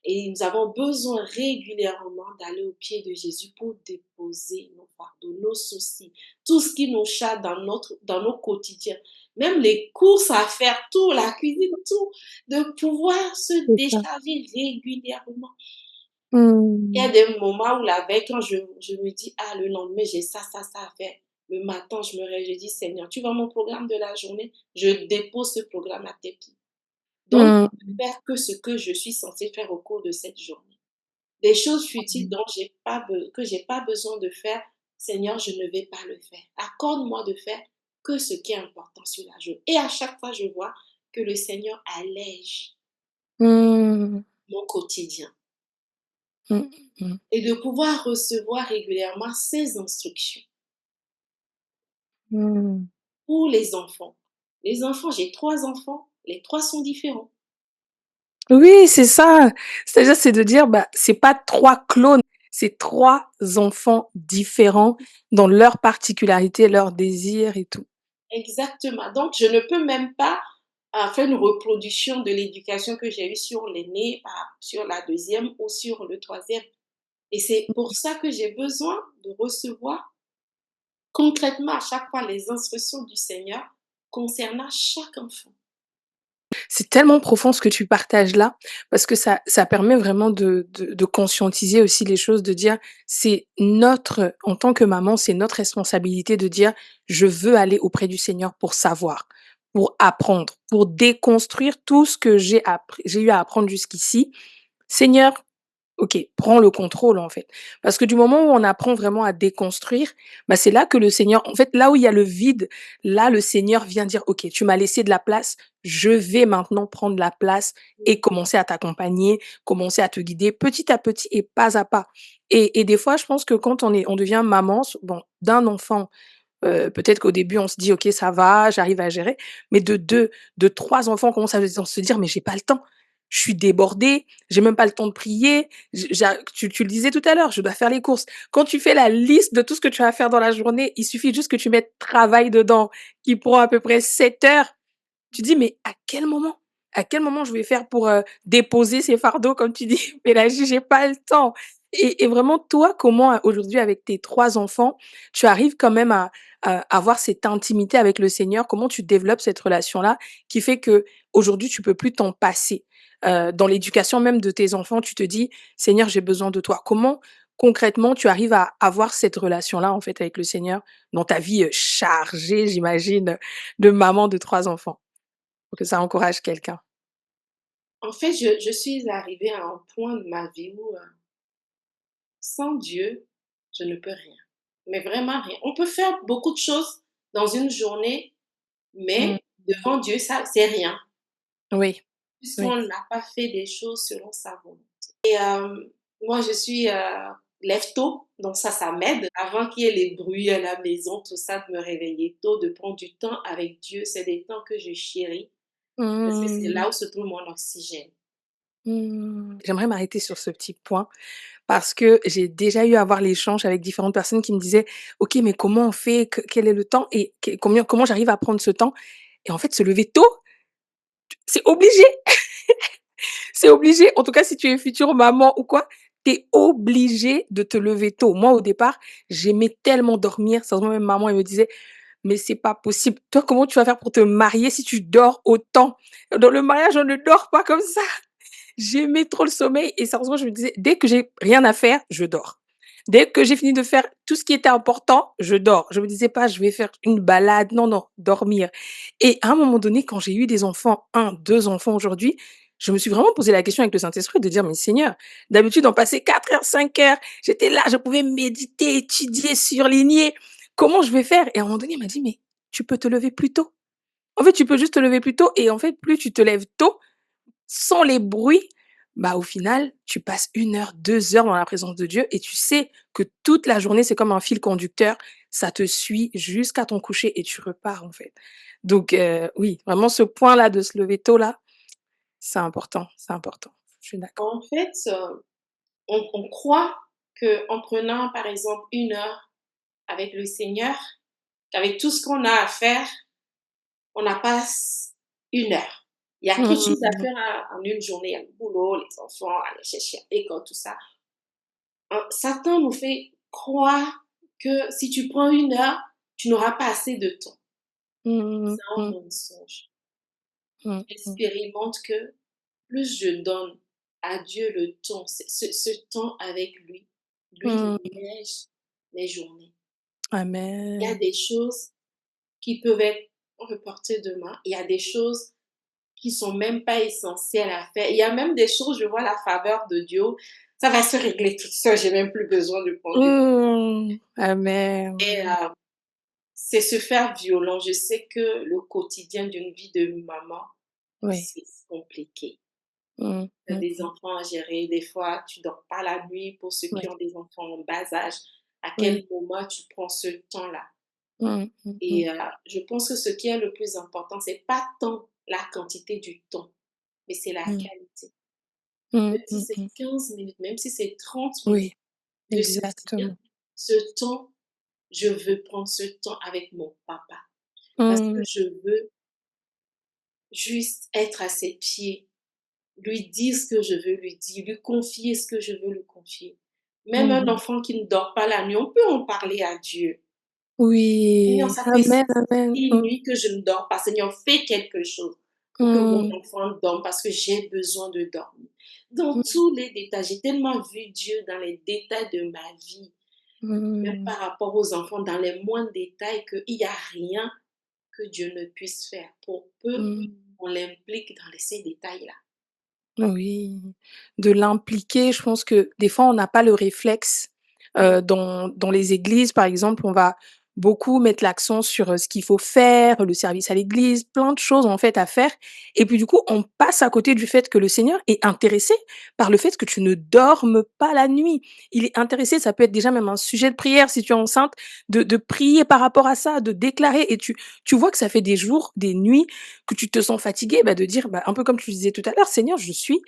Et nous avons besoin régulièrement d'aller au pied de Jésus pour déposer nos fardeaux, nos soucis, tout ce qui nous chatte dans nos quotidiens, même les courses à faire, tout, la cuisine, tout, de pouvoir se
C'est ça.
décharger régulièrement. Il y a
Mmh.
des moments où la veille, quand je me dis, ah, le lendemain, j'ai ça à faire. Le matin, je me réveille, je dis, Seigneur, tu vois mon programme de la journée, je dépose ce programme à tes pieds. Donc,
Mmh.
faire que ce que je suis censée faire au cours de cette journée. Des choses futiles dont que j'ai pas besoin de faire, Seigneur, je ne vais pas le faire. Accorde-moi de faire que ce qui est important sur la journée. Et à chaque fois, je vois que le Seigneur allège
Mmh.
mon quotidien
Mmh. Mmh.
et de pouvoir recevoir régulièrement ses instructions
Mmh.
pour les enfants. Les enfants, j'ai 3 enfants, les 3 sont différents.
Oui, c'est ça. C'est-à-dire, c'est de dire, bah, c'est pas 3 clones, c'est 3 enfants différents dans leurs particularités, leurs désirs et tout.
Exactement. Donc, je ne peux même pas faire une reproduction de l'éducation que j'ai eue sur l'aîné, sur la deuxième ou sur le troisième. Et c'est pour ça que j'ai besoin de recevoir concrètement à chaque fois les instructions du Seigneur concernant chaque enfant.
C'est tellement profond ce que tu partages là, parce que ça permet vraiment de conscientiser aussi les choses, de dire: «C'est notre en tant que maman, c'est notre responsabilité de dire: "Je veux aller auprès du Seigneur pour savoir, pour apprendre, pour déconstruire tout ce que j'ai eu à apprendre jusqu'ici. Seigneur, OK, prends le contrôle, en fait. Parce que du moment où on apprend vraiment à déconstruire, bah, c'est là que le Seigneur en fait, là où il y a le vide, là, le Seigneur vient dire: «OK, tu m'as laissé de la place, je vais maintenant prendre la place et commencer à t'accompagner, commencer à te guider petit à petit et pas à pas». Et des fois, je pense que quand on devient maman, bon, d'un enfant, peut-être qu'au début, on se dit: «OK, ça va, j'arrive à gérer», mais de 2, de 3 enfants, on commence à se dire: «Mais j'ai pas le temps, je suis débordée, j'ai même pas le temps de prier». Tu le disais tout à l'heure, je dois faire les courses. Quand tu fais la liste de tout ce que tu as à faire dans la journée, il suffit juste que tu mettes travail dedans, qui prend à peu près 7 heures. Tu dis: «Mais à quel moment? À quel moment je vais faire pour, déposer ces fardeaux?» comme tu dis, Pélagie, j'ai pas le temps. Et vraiment, toi, comment, aujourd'hui, avec tes 3 enfants, tu arrives quand même à avoir cette intimité avec le Seigneur? Comment tu développes cette relation-là qui fait qu'aujourd'hui, tu peux plus t'en passer? Dans l'éducation même de tes enfants, tu te dis: «Seigneur, j'ai besoin de toi». Comment, concrètement, tu arrives à avoir cette relation-là, en fait, avec le Seigneur dans ta vie, chargée, j'imagine, de maman de 3 enfants? Pour que ça encourage quelqu'un.
En fait, je suis arrivée à un point de ma vie où sans Dieu, je ne peux rien. Mais vraiment rien. On peut faire beaucoup de choses dans une journée,
Mmh.
mais devant Dieu, ça, c'est rien,
Oui,
puisqu'on
oui.
n'a pas fait des choses selon sa volonté. Et moi, je suis lève tôt, donc ça m'aide. Avant qu'il y ait les bruits à la maison, tout ça, de me réveiller tôt, de prendre du temps avec Dieu, c'est des temps que je chéris, parce que c'est
Mmh.
là où se trouve mon oxygène.
Mmh. J'aimerais m'arrêter sur ce petit point parce que j'ai déjà eu à avoir l'échange avec différentes personnes qui me disaient: «OK, mais comment on fait? Quel est le temps et comment j'arrive à prendre ce temps?» Et en fait, se lever tôt, c'est obligé, c'est obligé. En tout cas, si tu es future maman ou quoi, tu es obligé de te lever tôt. Moi, au départ, j'aimais tellement dormir. Sérieusement, même maman, elle me disait: «Mais c'est pas possible. Toi, comment tu vas faire pour te marier si tu dors autant?» Dans le mariage, on ne dort pas comme ça. J'aimais trop le sommeil et sérieusement, je me disais: «Dès que j'ai rien à faire, je dors. Dès que j'ai fini de faire tout ce qui était important, je dors». Je me disais pas: «Je vais faire une balade». Non, non, dormir. Et à un moment donné, quand j'ai eu des enfants, 1, 2 enfants aujourd'hui, je me suis vraiment posé la question avec le Saint-Esprit de dire: «Mais Seigneur, d'habitude, on passait 4 heures, 5 heures, j'étais là, je pouvais méditer, étudier, surligner. Comment je vais faire?» Et à un moment donné, il m'a dit: «Mais tu peux te lever plus tôt. En fait, tu peux juste te lever plus tôt et en fait, plus tu te lèves tôt, sans les bruits, bah, au final, tu passes 1 heure, 2 heures dans la présence de Dieu et tu sais que toute la journée, c'est comme un fil conducteur, ça te suit jusqu'à ton coucher et tu repars, en fait. Donc oui, vraiment ce point-là de se lever tôt là, c'est important, c'est important. Je suis d'accord.
En fait, on croit qu'en prenant, par exemple, 1 heure avec le Seigneur, qu'avec tout ce qu'on a à faire, on n'a pas 1 heure. Il y a trop de choses à
Mmh.
faire en une journée. Il y a le boulot, les enfants, aller chercher à l'école, tout ça. Satan nous fait croire que si tu prends 1 heure, tu n'auras pas assez de temps.
Mmh
C'est
mh.
un
Mmh.
mensonge.
Mmh mh.
Expérimente que plus je donne à Dieu le temps, ce temps avec lui, lui il
Mmh.
allège mes journées. Il y a
Amen.
des choses qui peuvent être reportées demain. Il y a des choses qui sont même pas essentielles à faire. Il y a même des choses, je vois la faveur de Dieu, ça va se régler tout seul, j'ai même plus besoin de prendre du temps.
Mmh.
Et
Amen.
c'est se faire violent. Je sais que le quotidien d'une vie de maman,
Oui.
c'est compliqué.
Mmh.
Tu as
Mmh
des
mh.
enfants à gérer, des fois tu dors pas la nuit pour ceux
Oui,
qui ont des enfants en bas âge. À quel
oui.
moment tu prends ce temps-là?
Mmh. Mmh mh.
Et je pense que ce qui est le plus important, c'est pas tant la quantité du temps, mais c'est la
Mmh.
qualité.
Mmh.
Même si
Mmh
c'est
mh.
15 minutes, même si c'est 30 minutes,
Oui,
de se dire:
exactement.
«Ce temps, je veux prendre ce temps avec mon papa, parce que
Mmh.
je veux juste être à ses pieds, lui dire ce que je veux lui dire, lui confier ce que je veux lui confier». Même un
Mmh.
enfant qui ne dort pas la nuit, on peut en parler à Dieu. Seigneur,
Oui.
ça fait
Amen, amen.
6
Mmh.
nuits que je ne dors pas. Seigneur, fais quelque chose pour que mon
Mmh.
enfant dorme parce que j'ai besoin de dormir. Dans
Mmh.
tous les détails, j'ai tellement vu Dieu dans les détails de ma vie, même
Mmh.
par rapport aux enfants, dans les moindres détails, qu'il n'y a rien que Dieu ne puisse faire pour peu
Mmh.
qu'on l'implique dans ces détails-là.
Oui, de l'impliquer, je pense que des fois on n'a pas le réflexe,
Mmh.
dans les églises, par exemple, on va beaucoup mettre l'accent sur, ce qu'il faut faire, le service à l'église, plein de choses, en fait, à faire et puis, du coup, on passe à côté du fait que le Seigneur est intéressé par le fait que tu ne dormes pas la nuit. Il est intéressé, ça peut être déjà même un sujet de prière si tu es enceinte, de prier par rapport à ça, de déclarer et tu vois que ça fait des jours, des nuits que tu te sens fatigué, bah, de dire, bah, un peu comme tu disais tout à l'heure: «Seigneur, je suis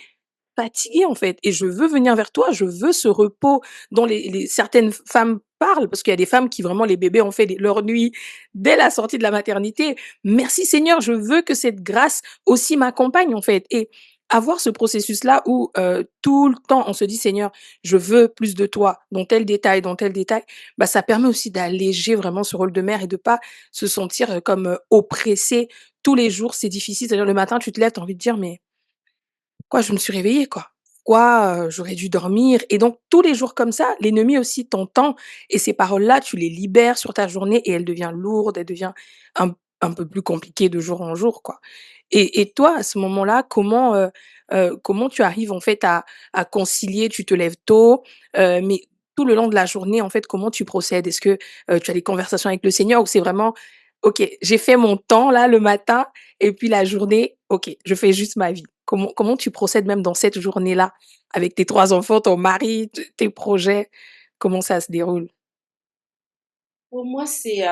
fatiguée, en fait et je veux venir vers toi, je veux ce repos» dont les certaines femmes parlent, parce qu'il y a des femmes qui vraiment les bébés ont fait des leur nuit dès la sortie de la maternité. Merci Seigneur, je veux que cette grâce aussi m'accompagne, en fait et avoir ce processus-là où, tout le temps on se dit: «Seigneur, je veux plus de toi dans tel détail», bah, ça permet aussi d'alléger vraiment ce rôle de mère et de pas se sentir, comme, oppressée tous les jours, c'est difficile. C'est-à-dire le matin, tu te lèves, tu as envie de dire: «Mais pourquoi je me suis réveillée, quoi? Pourquoi, j'aurais dû dormir?» Et donc tous les jours comme ça, l'ennemi aussi t'entend et ces paroles-là, tu les libères sur ta journée et elle devient lourde, elle devient un un peu plus compliquée de jour en jour, quoi. Et toi, à ce moment-là, comment tu arrives, en fait, à concilier? Tu te lèves tôt, mais tout le long de la journée, en fait, comment tu procèdes? Est-ce que, tu as des conversations avec le Seigneur ou c'est vraiment: «OK, j'ai fait mon temps là le matin et puis la journée, OK, je fais juste ma vie»? Comment tu procèdes même dans cette journée-là, avec tes 3 enfants, ton mari, t tes projets? Comment ça se déroule?
Pour moi, c'est,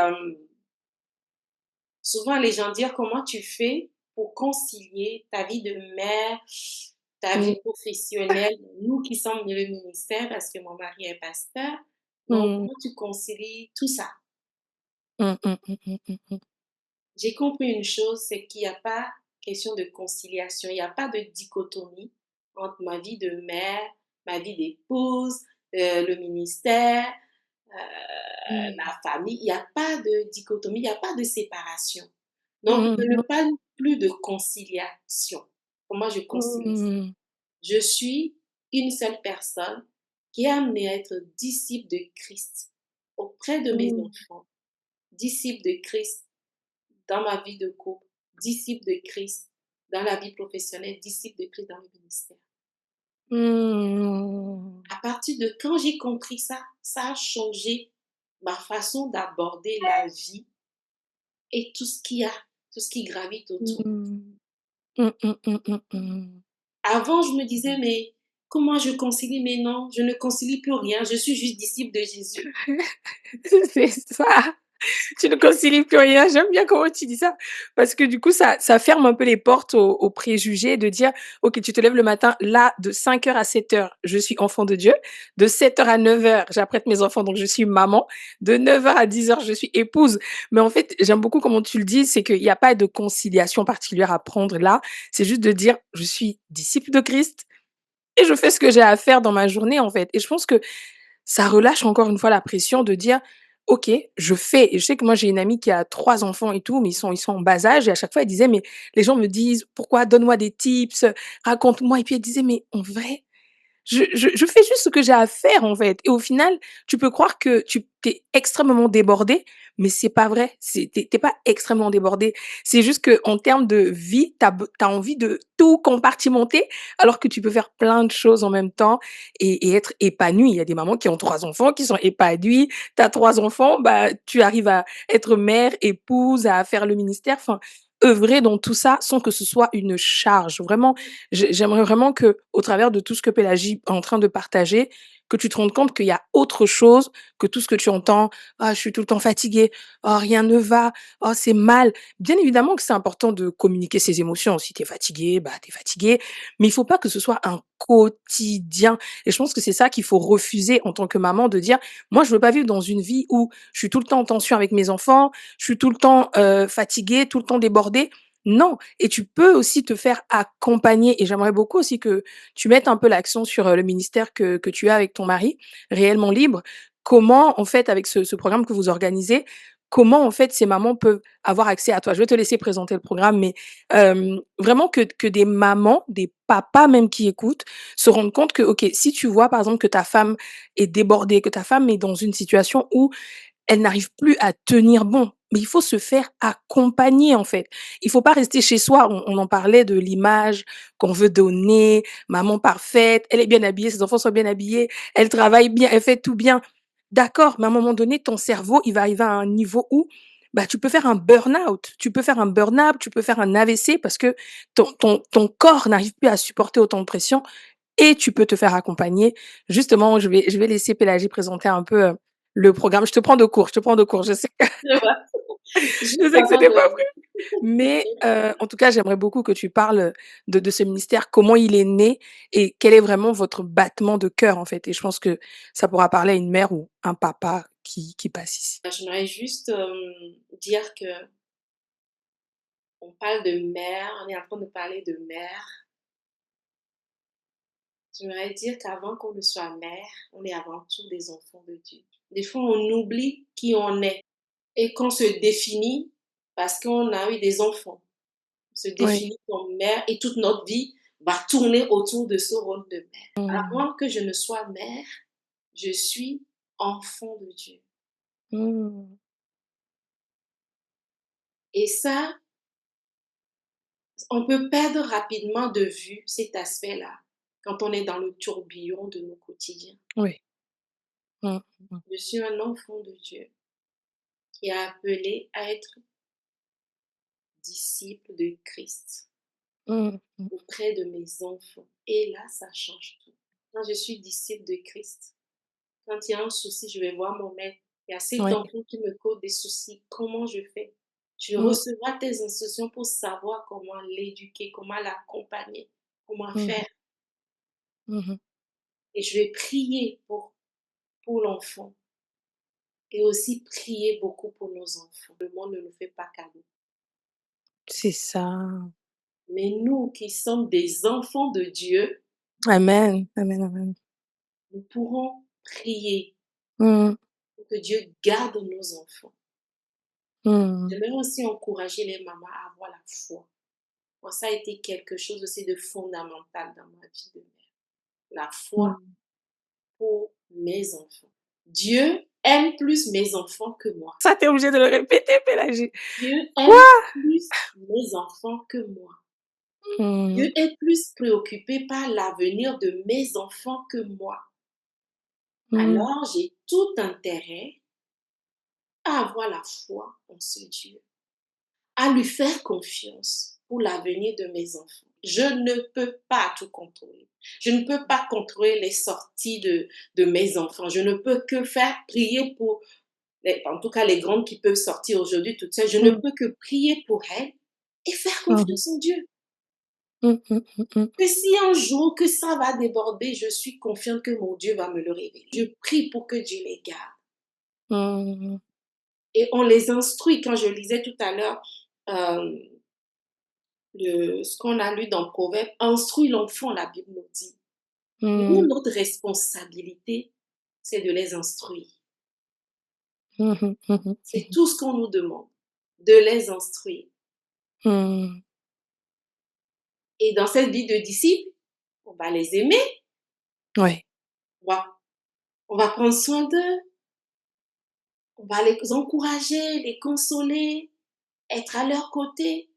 souvent les gens disent: «Comment tu fais pour concilier ta vie de mère, ta
Mmh.
vie professionnelle?» Nous qui sommes dans le ministère, parce que mon mari est pasteur, donc
Mmh.
comment tu concilies tout ça?
Mmh mh, mmh mh, mmh mh.
J'ai compris une chose, c'est qu'il y a pas question de conciliation, il y a pas de dichotomie entre ma vie de mère, ma vie d'épouse, le ministère,
Mmh.
la famille. Il y a pas de dichotomie, il y a pas de séparation. Donc
Mmh
je ne
mh.
parle plus de conciliation. Comment je concilie ça?
Mmh.
Je suis une seule personne qui est amenée à être disciple de Christ auprès de mes
Mmh.
enfants, disciple de Christ dans ma vie de couple, disciple de Christ dans la vie professionnelle, disciple de Christ dans le ministère.
Mmh.
À partir de quand j'ai compris ça, ça a changé ma façon d'aborder la vie et tout ce qu'il y a, tout ce qui gravite autour.
Mmh. Mmh mh, mmh mh, mmh.
Avant, je me
Mmh.
disais: «Mais comment je concilie?» Mais non, je ne concilie plus rien, je suis juste disciple de Jésus.
C'est ça. Tu ne concilies plus rien. J'aime bien comment tu dis ça parce que du coup, ça ferme un peu les portes aux préjugés de dire: «OK, tu te lèves le matin, là, de 5 heures à 7 heures, je suis enfant de Dieu. De 7 heures à 9 heures, j'apprête mes enfants, donc je suis maman. De 9 heures à 10 heures, je suis épouse». Mais en fait, j'aime beaucoup comment tu le dis, c'est qu'il y a pas de conciliation particulière à prendre là. C'est juste de dire: «Je suis disciple de Christ et je fais ce que j'ai à faire dans ma journée», en fait. Et je pense que ça relâche encore une fois la pression de dire: «OK, je fais». Et je sais que moi, j'ai une amie qui a 3 enfants et tout, mais ils sont en bas âge et à chaque fois, elle disait: «Mais les gens me disent: "Pourquoi? Donne-moi des tips, raconte-moi"». Et puis elle disait: «Mais en vrai, je fais juste ce que j'ai à faire, en fait». Et au final, tu peux croire que tu es extrêmement débordé, mais c'est pas vrai. Tu es pas extrêmement débordé. C'est juste qu'en termes de vie, tu as envie de tout compartimenter, alors que tu peux faire plein de choses en même temps et être épanoui. Il y a des mamans qui ont 3 enfants, qui sont épanouies. Tu as 3 enfants, bah, tu arrives à être mère, épouse, à faire le ministère, enfin, œuvrer dans tout ça sans que ce soit une charge. Vraiment, j'aimerais vraiment que, au travers de tout ce que Pélagie est en train de partager, que tu te rendes compte qu'il y a autre chose que tout ce que tu entends: «Ah, je suis tout le temps fatiguée. Oh, rien ne va. Oh, c'est mal». Bien évidemment que c'est important de communiquer ses émotions. Si tu es fatigué, bah, tu es fatigué, mais il faut pas que ce soit un quotidien. Et je pense que c'est ça qu'il faut refuser en tant que maman, de dire: «Moi, je veux pas vivre dans une vie où je suis tout le temps en tension avec mes enfants, je suis tout le temps, fatiguée, tout le temps débordée». Non. Et tu peux aussi te faire accompagner, et j'aimerais beaucoup aussi que tu mettes un peu l'accent sur, le ministère que tu as avec ton mari, Réellement Libre. Comment, en fait, avec ce programme que vous organisez, comment, en fait, ces mamans peuvent avoir accès à toi? Je vais te laisser présenter le programme, mais, vraiment que des mamans, des papas même qui écoutent, se rendent compte que, OK, si tu vois, par exemple, que ta femme est débordée, que ta femme est dans une situation où elle n'arrive plus à tenir bon. Mais il faut se faire accompagner, en fait. Il faut pas rester chez soi. On en parlait de l'image qu'on veut donner, maman parfaite, elle est bien habillée, ses enfants sont bien habillés, elle travaille bien, elle fait tout bien. D'accord, mais à un moment donné, ton cerveau, il va arriver à un niveau où, bah, tu peux faire un burn-out. Tu peux faire un burn-out, tu peux faire un AVC parce que ton corps n'arrive plus à supporter autant de pression, et tu peux te faire accompagner. Justement, je vais laisser Pélagie présenter un peu, le programme. Je te prends de court, je sais
Je vois.
je
Juste
sais que
avant
c'était
de
pas prévu, mais en tout cas, j'aimerais beaucoup que tu parles, de ce ministère, comment il est né et quel est vraiment votre battement de cœur, en fait. Et je pense que ça pourra parler à une mère ou un papa qui passe ici.
j'aimerais juste, dire qu'on parle de mère, on est en train de parler de mère. J'aimerais dire qu'avant qu'on ne soit mère, on est avant tout des enfants de Dieu. Des fois, on oublie qui on est et qu'on se définit parce qu'on a eu des enfants. On se
Oui.
définit comme mère et toute notre vie va tourner autour de ce rôle de mère.
Mmh.
Avant que je ne sois mère, je suis enfant de Dieu.
Mmh.
Et ça, on peut perdre rapidement de vue cet aspect-là quand on est dans le tourbillon de nos quotidiens.
Oui. Mmh. Mmh.
Je suis un enfant de Dieu qui est appelé à être disciple de Christ
Mmh. Mmh.
auprès de mes enfants. Et là, ça change tout. Quand je suis disciple de Christ, quand il y a un souci, je vais voir mon maître. Il y a cet
Oui.
enfant qui me cause des soucis. Comment je fais? Je
Mmh.
recevrai tes instructions pour savoir comment l'éduquer, comment l'accompagner, comment
Mmh
faire.
mh. Mmh.
Et je vais prier pour l'enfant et aussi prier beaucoup pour nos enfants. Le monde ne nous fait pas cadeau.
C'est ça.
Mais nous qui sommes des enfants de Dieu,
Amen. Amen, amen.
nous pourrons prier
Mmh.
pour que Dieu garde nos enfants.
Mmh.
J'aimerais aussi encourager les mamans à avoir la foi. Moi, ça a été quelque chose aussi de fondamental dans ma vie de mère. La foi
Mmh.
pour mes enfants. Dieu aime plus mes enfants que moi.
Ça, tu es obligée de le répéter, Pélagie.
Dieu
Quoi?
aime plus mes enfants que moi.
Mmh.
Dieu est plus préoccupé par l'avenir de mes enfants que moi.
Mmh.
Alors, j'ai tout intérêt à avoir la foi en ce Dieu, à lui faire confiance pour l'avenir de mes enfants. je ne peux pas tout contrôler. Je ne peux pas contrôler les sorties de mes enfants. Je ne peux que faire prier pour, en tout cas les grandes qui peuvent sortir aujourd'hui toutes seules. Je ne
Mmh.
peux que prier pour elles et faire
Mmh mh.
confiance en Dieu.
Mmh mh, mmh mh.
Que si un jour que ça va déborder, je suis confiante que mon Dieu va me le révéler. Je prie pour que Dieu les garde.
Mmh mh.
Et on les instruit. Quand je lisais tout à l'heure, ce qu'on a lu dans Proverbe, instruis l'enfant, la Bible nous dit. Nous,
Mmh.
notre responsabilité, c'est de les instruire.
Mmh mh. Mmh mh.
C'est tout ce qu'on nous demande, de les instruire.
Mmh.
Et dans cette vie de disciple, on va les aimer,
Ouais.
on va, on va prendre soin d'eux, on va les encourager, les consoler, être à leur côté,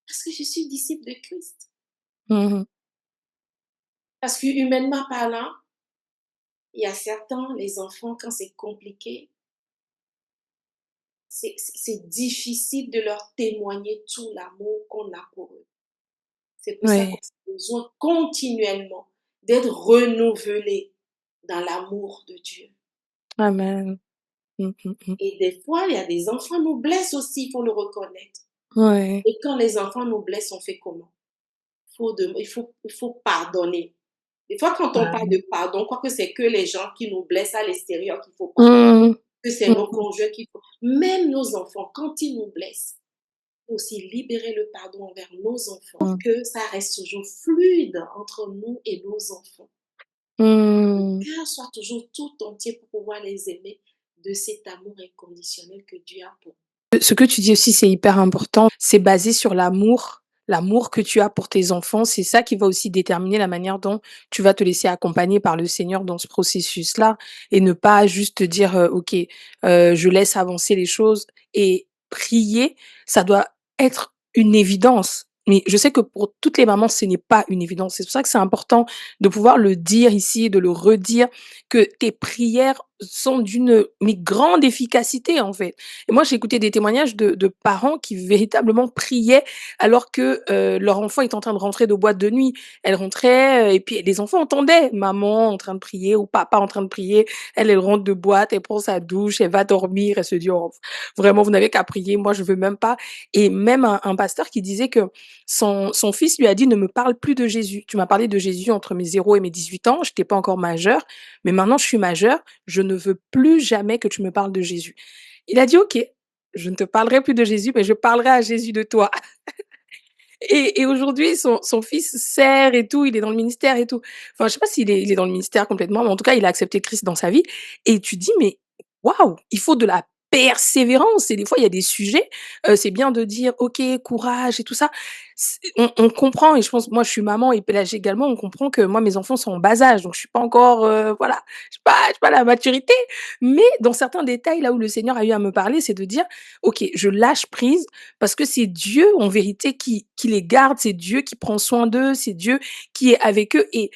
parce que je suis disciple de Christ.
Mmh mh.
Parce que humainement parlant, il y a certains, les enfants, quand c'est compliqué, c'est difficile de leur témoigner tout l'amour qu'on a pour eux. C'est pour ça qu'on
Ouais.
a besoin continuellement d'être renouvelés dans l'amour de Dieu.
Amen. Mmh mh mh.
Et des fois, il y a des enfants nous blessent aussi, il faut le reconnaître.
Ouais.
Et quand les enfants nous blessent, on fait comment? Il faut pardonner. Des fois, quand on parle
Ouais.
de pardon, quoique c'est que les gens qui nous blessent à l'extérieur qu'il faut pardonner,
Mmh.
que c'est
Mmh
nos
mh.
conjoints qu'il faut. Même nos enfants, quand ils nous blessent, il faut aussi libérer le pardon envers nos enfants pour
Mmh.
que ça reste toujours fluide entre nous et nos enfants. Le
Mmh.
cœur soit toujours tout entier pour pouvoir les aimer de cet amour inconditionnel que Dieu a pour nous.
Ce que tu dis aussi, c'est hyper important. C'est basé sur l'amour que tu as pour tes enfants. C'est ça qui va aussi déterminer la manière dont tu vas te laisser accompagner par le Seigneur dans ce processus-là et ne pas juste te dire, «OK, je laisse avancer les choses» et prier, ça doit être une évidence. Mais je sais que pour toutes les mamans, ce n'est pas une évidence. C'est pour ça que c'est important de pouvoir le dire ici, de le redire, que tes prières sont d'une, mais grande efficacité, en fait. Et moi, j'ai écouté des témoignages de parents qui véritablement priaient alors que, leur enfant est en train de rentrer de boîte de nuit. Elle rentrait, et puis les enfants entendaient maman en train de prier ou papa en train de prier. Elle rentre de boîte, elle prend sa douche, elle va dormir, elle se dit: «Oh, vraiment, vous n'avez qu'à prier, moi je veux même pas». Et même un pasteur qui disait que son fils lui a dit: «Ne me parle plus de Jésus. Tu m'as parlé de Jésus entre mes 0 et mes 18 ans, j'étais pas encore majeure, mais maintenant je suis majeure, je ne veux plus jamais que tu me parles de Jésus». Il a dit: «OK, je ne te parlerai plus de Jésus, mais je parlerai à Jésus de toi». Et aujourd'hui, son fils sert et tout, il est dans le ministère et tout. Enfin, je sais pas s'il est dans le ministère complètement, mais en tout cas, il a accepté Christ dans sa vie et tu dis: «Mais waouh, il faut de la persévérance» et des fois, il y a des sujets, c'est bien de dire: «OK, courage» et tout ça. On comprend et je pense moi, je suis maman et Pélagée également, on comprend que moi, mes enfants sont en bas âge, donc je suis pas encore, voilà, j'ai pas la maturité. Mais dans certains détails, là où le Seigneur a eu à me parler, c'est de dire: «OK, je lâche prise parce que c'est Dieu en vérité qui les garde, c'est Dieu qui prend soin d'eux, c'est Dieu qui est avec eux et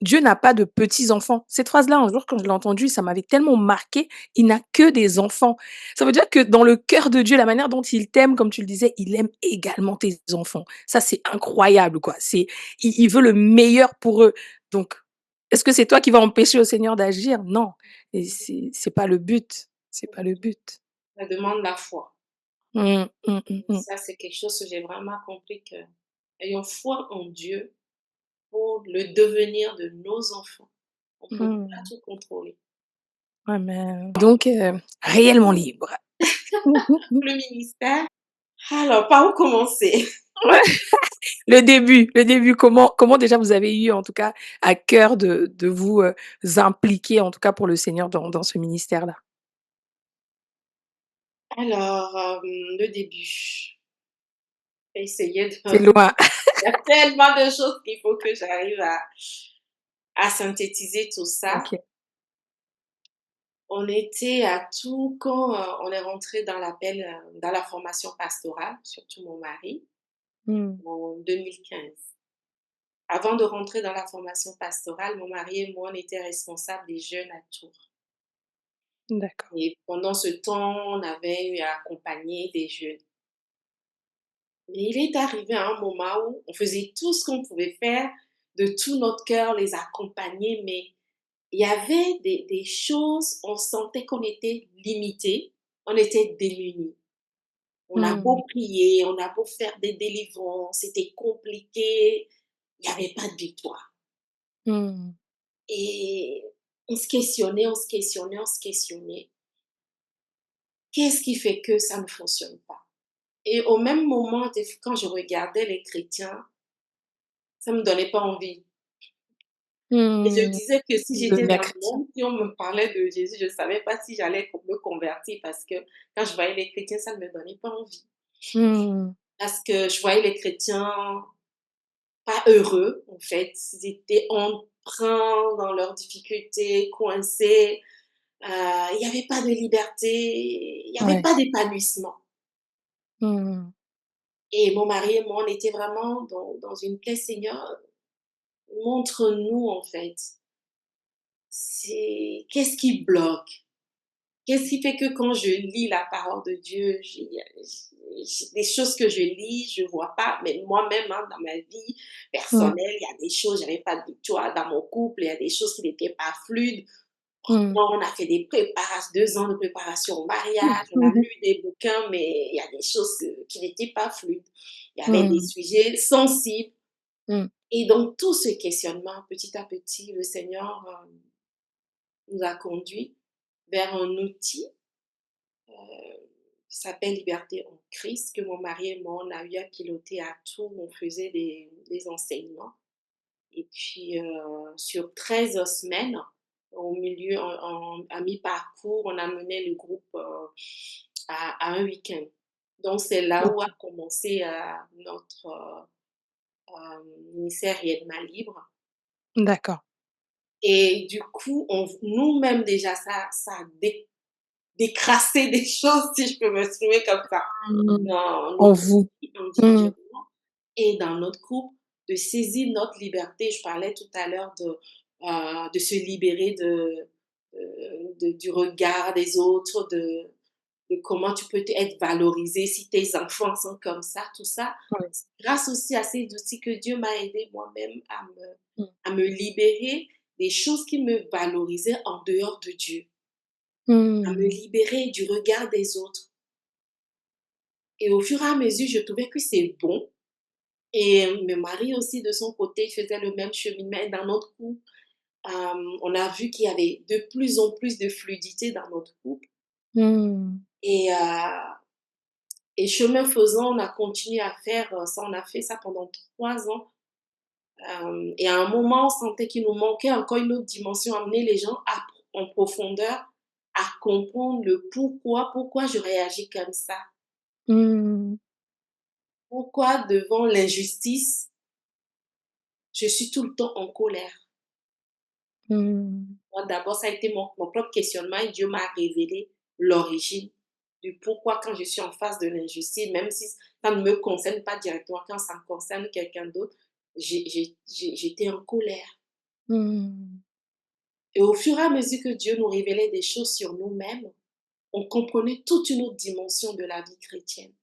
Dieu n'a pas de petits-enfants». Cette phrase-là, un jour, quand je l'ai entendue, ça m'avait tellement marquée. Il n'a que des enfants. Ça veut dire que dans le cœur de Dieu, la manière dont il t'aime, comme tu le disais, il aime également tes enfants. Ça, c'est incroyable, quoi. Il veut le meilleur pour eux. Donc, est-ce que c'est toi qui vas empêcher au Seigneur d'agir? Non, et c'est pas le but. C'est pas le but.
Ça demande la foi.
Mmh, mmh, mmh,
Et
mmh.
ça, c'est quelque chose que j'ai vraiment compris que ayons foi en Dieu pour le devenir de nos enfants. On ne peut pas
Mmh.
tout contrôler.
Amen. Donc, réellement libre.
Le ministère, alors par où commencer?
Ouais, le début, comment déjà vous avez eu en tout cas à cœur de vous, impliquer en tout cas pour le Seigneur dans ce ministère-là?
Alors, le début, essayer de
C'est loin.
il y a tellement de choses qu'il faut que j'arrive à synthétiser tout ça.
OK.
On était à tout quand, on est rentré dans l'appel, dans la formation pastorale, surtout mon mari,
Mmh.
en 2015. Avant de rentrer dans la formation pastorale, mon mari et moi, on était responsables des jeunes à Tours
D'accord.
et pendant ce temps, on avait eu à accompagner des jeunes. Mais il est arrivé à un moment où on faisait tout ce qu'on pouvait faire, de tout notre cœur, les accompagner, mais il y avait des choses, on sentait qu'on était limité, on était démunis. On a
Mmh.
beau prier, on a beau faire des délivrances, c'était compliqué, il y avait pas de victoire.
Mmh.
Et on se questionnait, on se questionnait, on se questionnait. Qu'est-ce qui fait que ça ne fonctionne pas? Et au même moment, quand je regardais les chrétiens, ça me donnait pas envie. Et je
Mmh.
disais que si j'étais
Devenir
dans le
chrétien.
monde, si on me parlait de Jésus, je ne savais pas si j'allais me convertir parce que quand je voyais les chrétiens, ça ne me donnait pas envie.
Mmh.
Parce que je voyais les chrétiens pas heureux, en fait. Ils étaient empreints dans leurs difficultés, coincés. Il y avait pas de liberté, il y avait
Ouais.
pas d'épanouissement.
Mmh.
Et mon mari et moi, on était vraiment dans une quête: «Seigneur, montre-nous, en fait, c'est qu'est-ce qui bloque? Qu'est-ce qui fait que quand je lis la parole de Dieu, j'ai des choses que je lis, je vois pas, mais moi-même, hein, dans ma vie
Mmh.
personnelle, il y a des choses, j'avais pas de victoire dans mon couple, il y a des choses qui n'étaient pas fluides.
Mmh.
Pourtant, on a fait des préparations, 2 ans de préparation au mariage, on a lu des bouquins, mais il y a des choses, qui n'étaient pas fluides. Il y avait des
Mmh.
sujets sensibles
Mmh.
et donc tout ce questionnement, petit à petit, le Seigneur, nous a conduits vers un outil qui s'appelle Liberté en Christ, que mon mari et moi, on a eu à piloter à tout. On faisait des enseignements. Et puis, sur 13 semaines, au milieu, à mi-parcours, on a mené le groupe à un week-end. Donc, c'est là où a
OK.
commencé notre ministère Réellement Libre.
D'accord.
Et du coup, nous-mêmes, déjà, ça a décrassé des choses, si je peux m'exprimer comme ça,
Mmh.
dans
En
notre
vous.
vie
Mmh.
individuellement et dans notre couple, de saisir notre liberté. Je parlais tout à l'heure de se libérer du regard des autres, de comment tu peux être valorisé si tes enfants sont comme ça, tout ça.
Ouais.
C'est grâce aussi à ces outils que Dieu m'a aidé moi-même
Mmh.
à me libérer des choses qui me valorisaient en dehors de Dieu, à me
Mmh.
libérer du regard des autres. Et au fur et à mesure, je trouvais que c'est bon. Et mon mari aussi, de son côté, il faisait le même cheminement. Et dans notre couple, on a vu qu'il y avait de plus en plus de fluidité dans notre couple.
Mmh.
Et, chemin faisant, on a continué à faire ça. On a fait ça pendant 3 ans. Et à un moment, on sentait qu'il nous manquait encore une autre dimension, amener les gens en profondeur à comprendre le pourquoi je réagis comme ça.
Mmh.
Pourquoi devant l'injustice, je suis tout le temps en colère.
Mmh.
Moi, d'abord, ça a été mon propre questionnement et Dieu m'a révélé l'origine du pourquoi quand je suis en face de l'injustice, même si ça ne me concerne pas directement, quand ça me concerne quelqu'un d'autre, j'étais en colère.
Mmh.
Et au fur et à mesure que Dieu nous révélait des choses sur nous-mêmes, on comprenait toute une autre dimension de la vie chrétienne.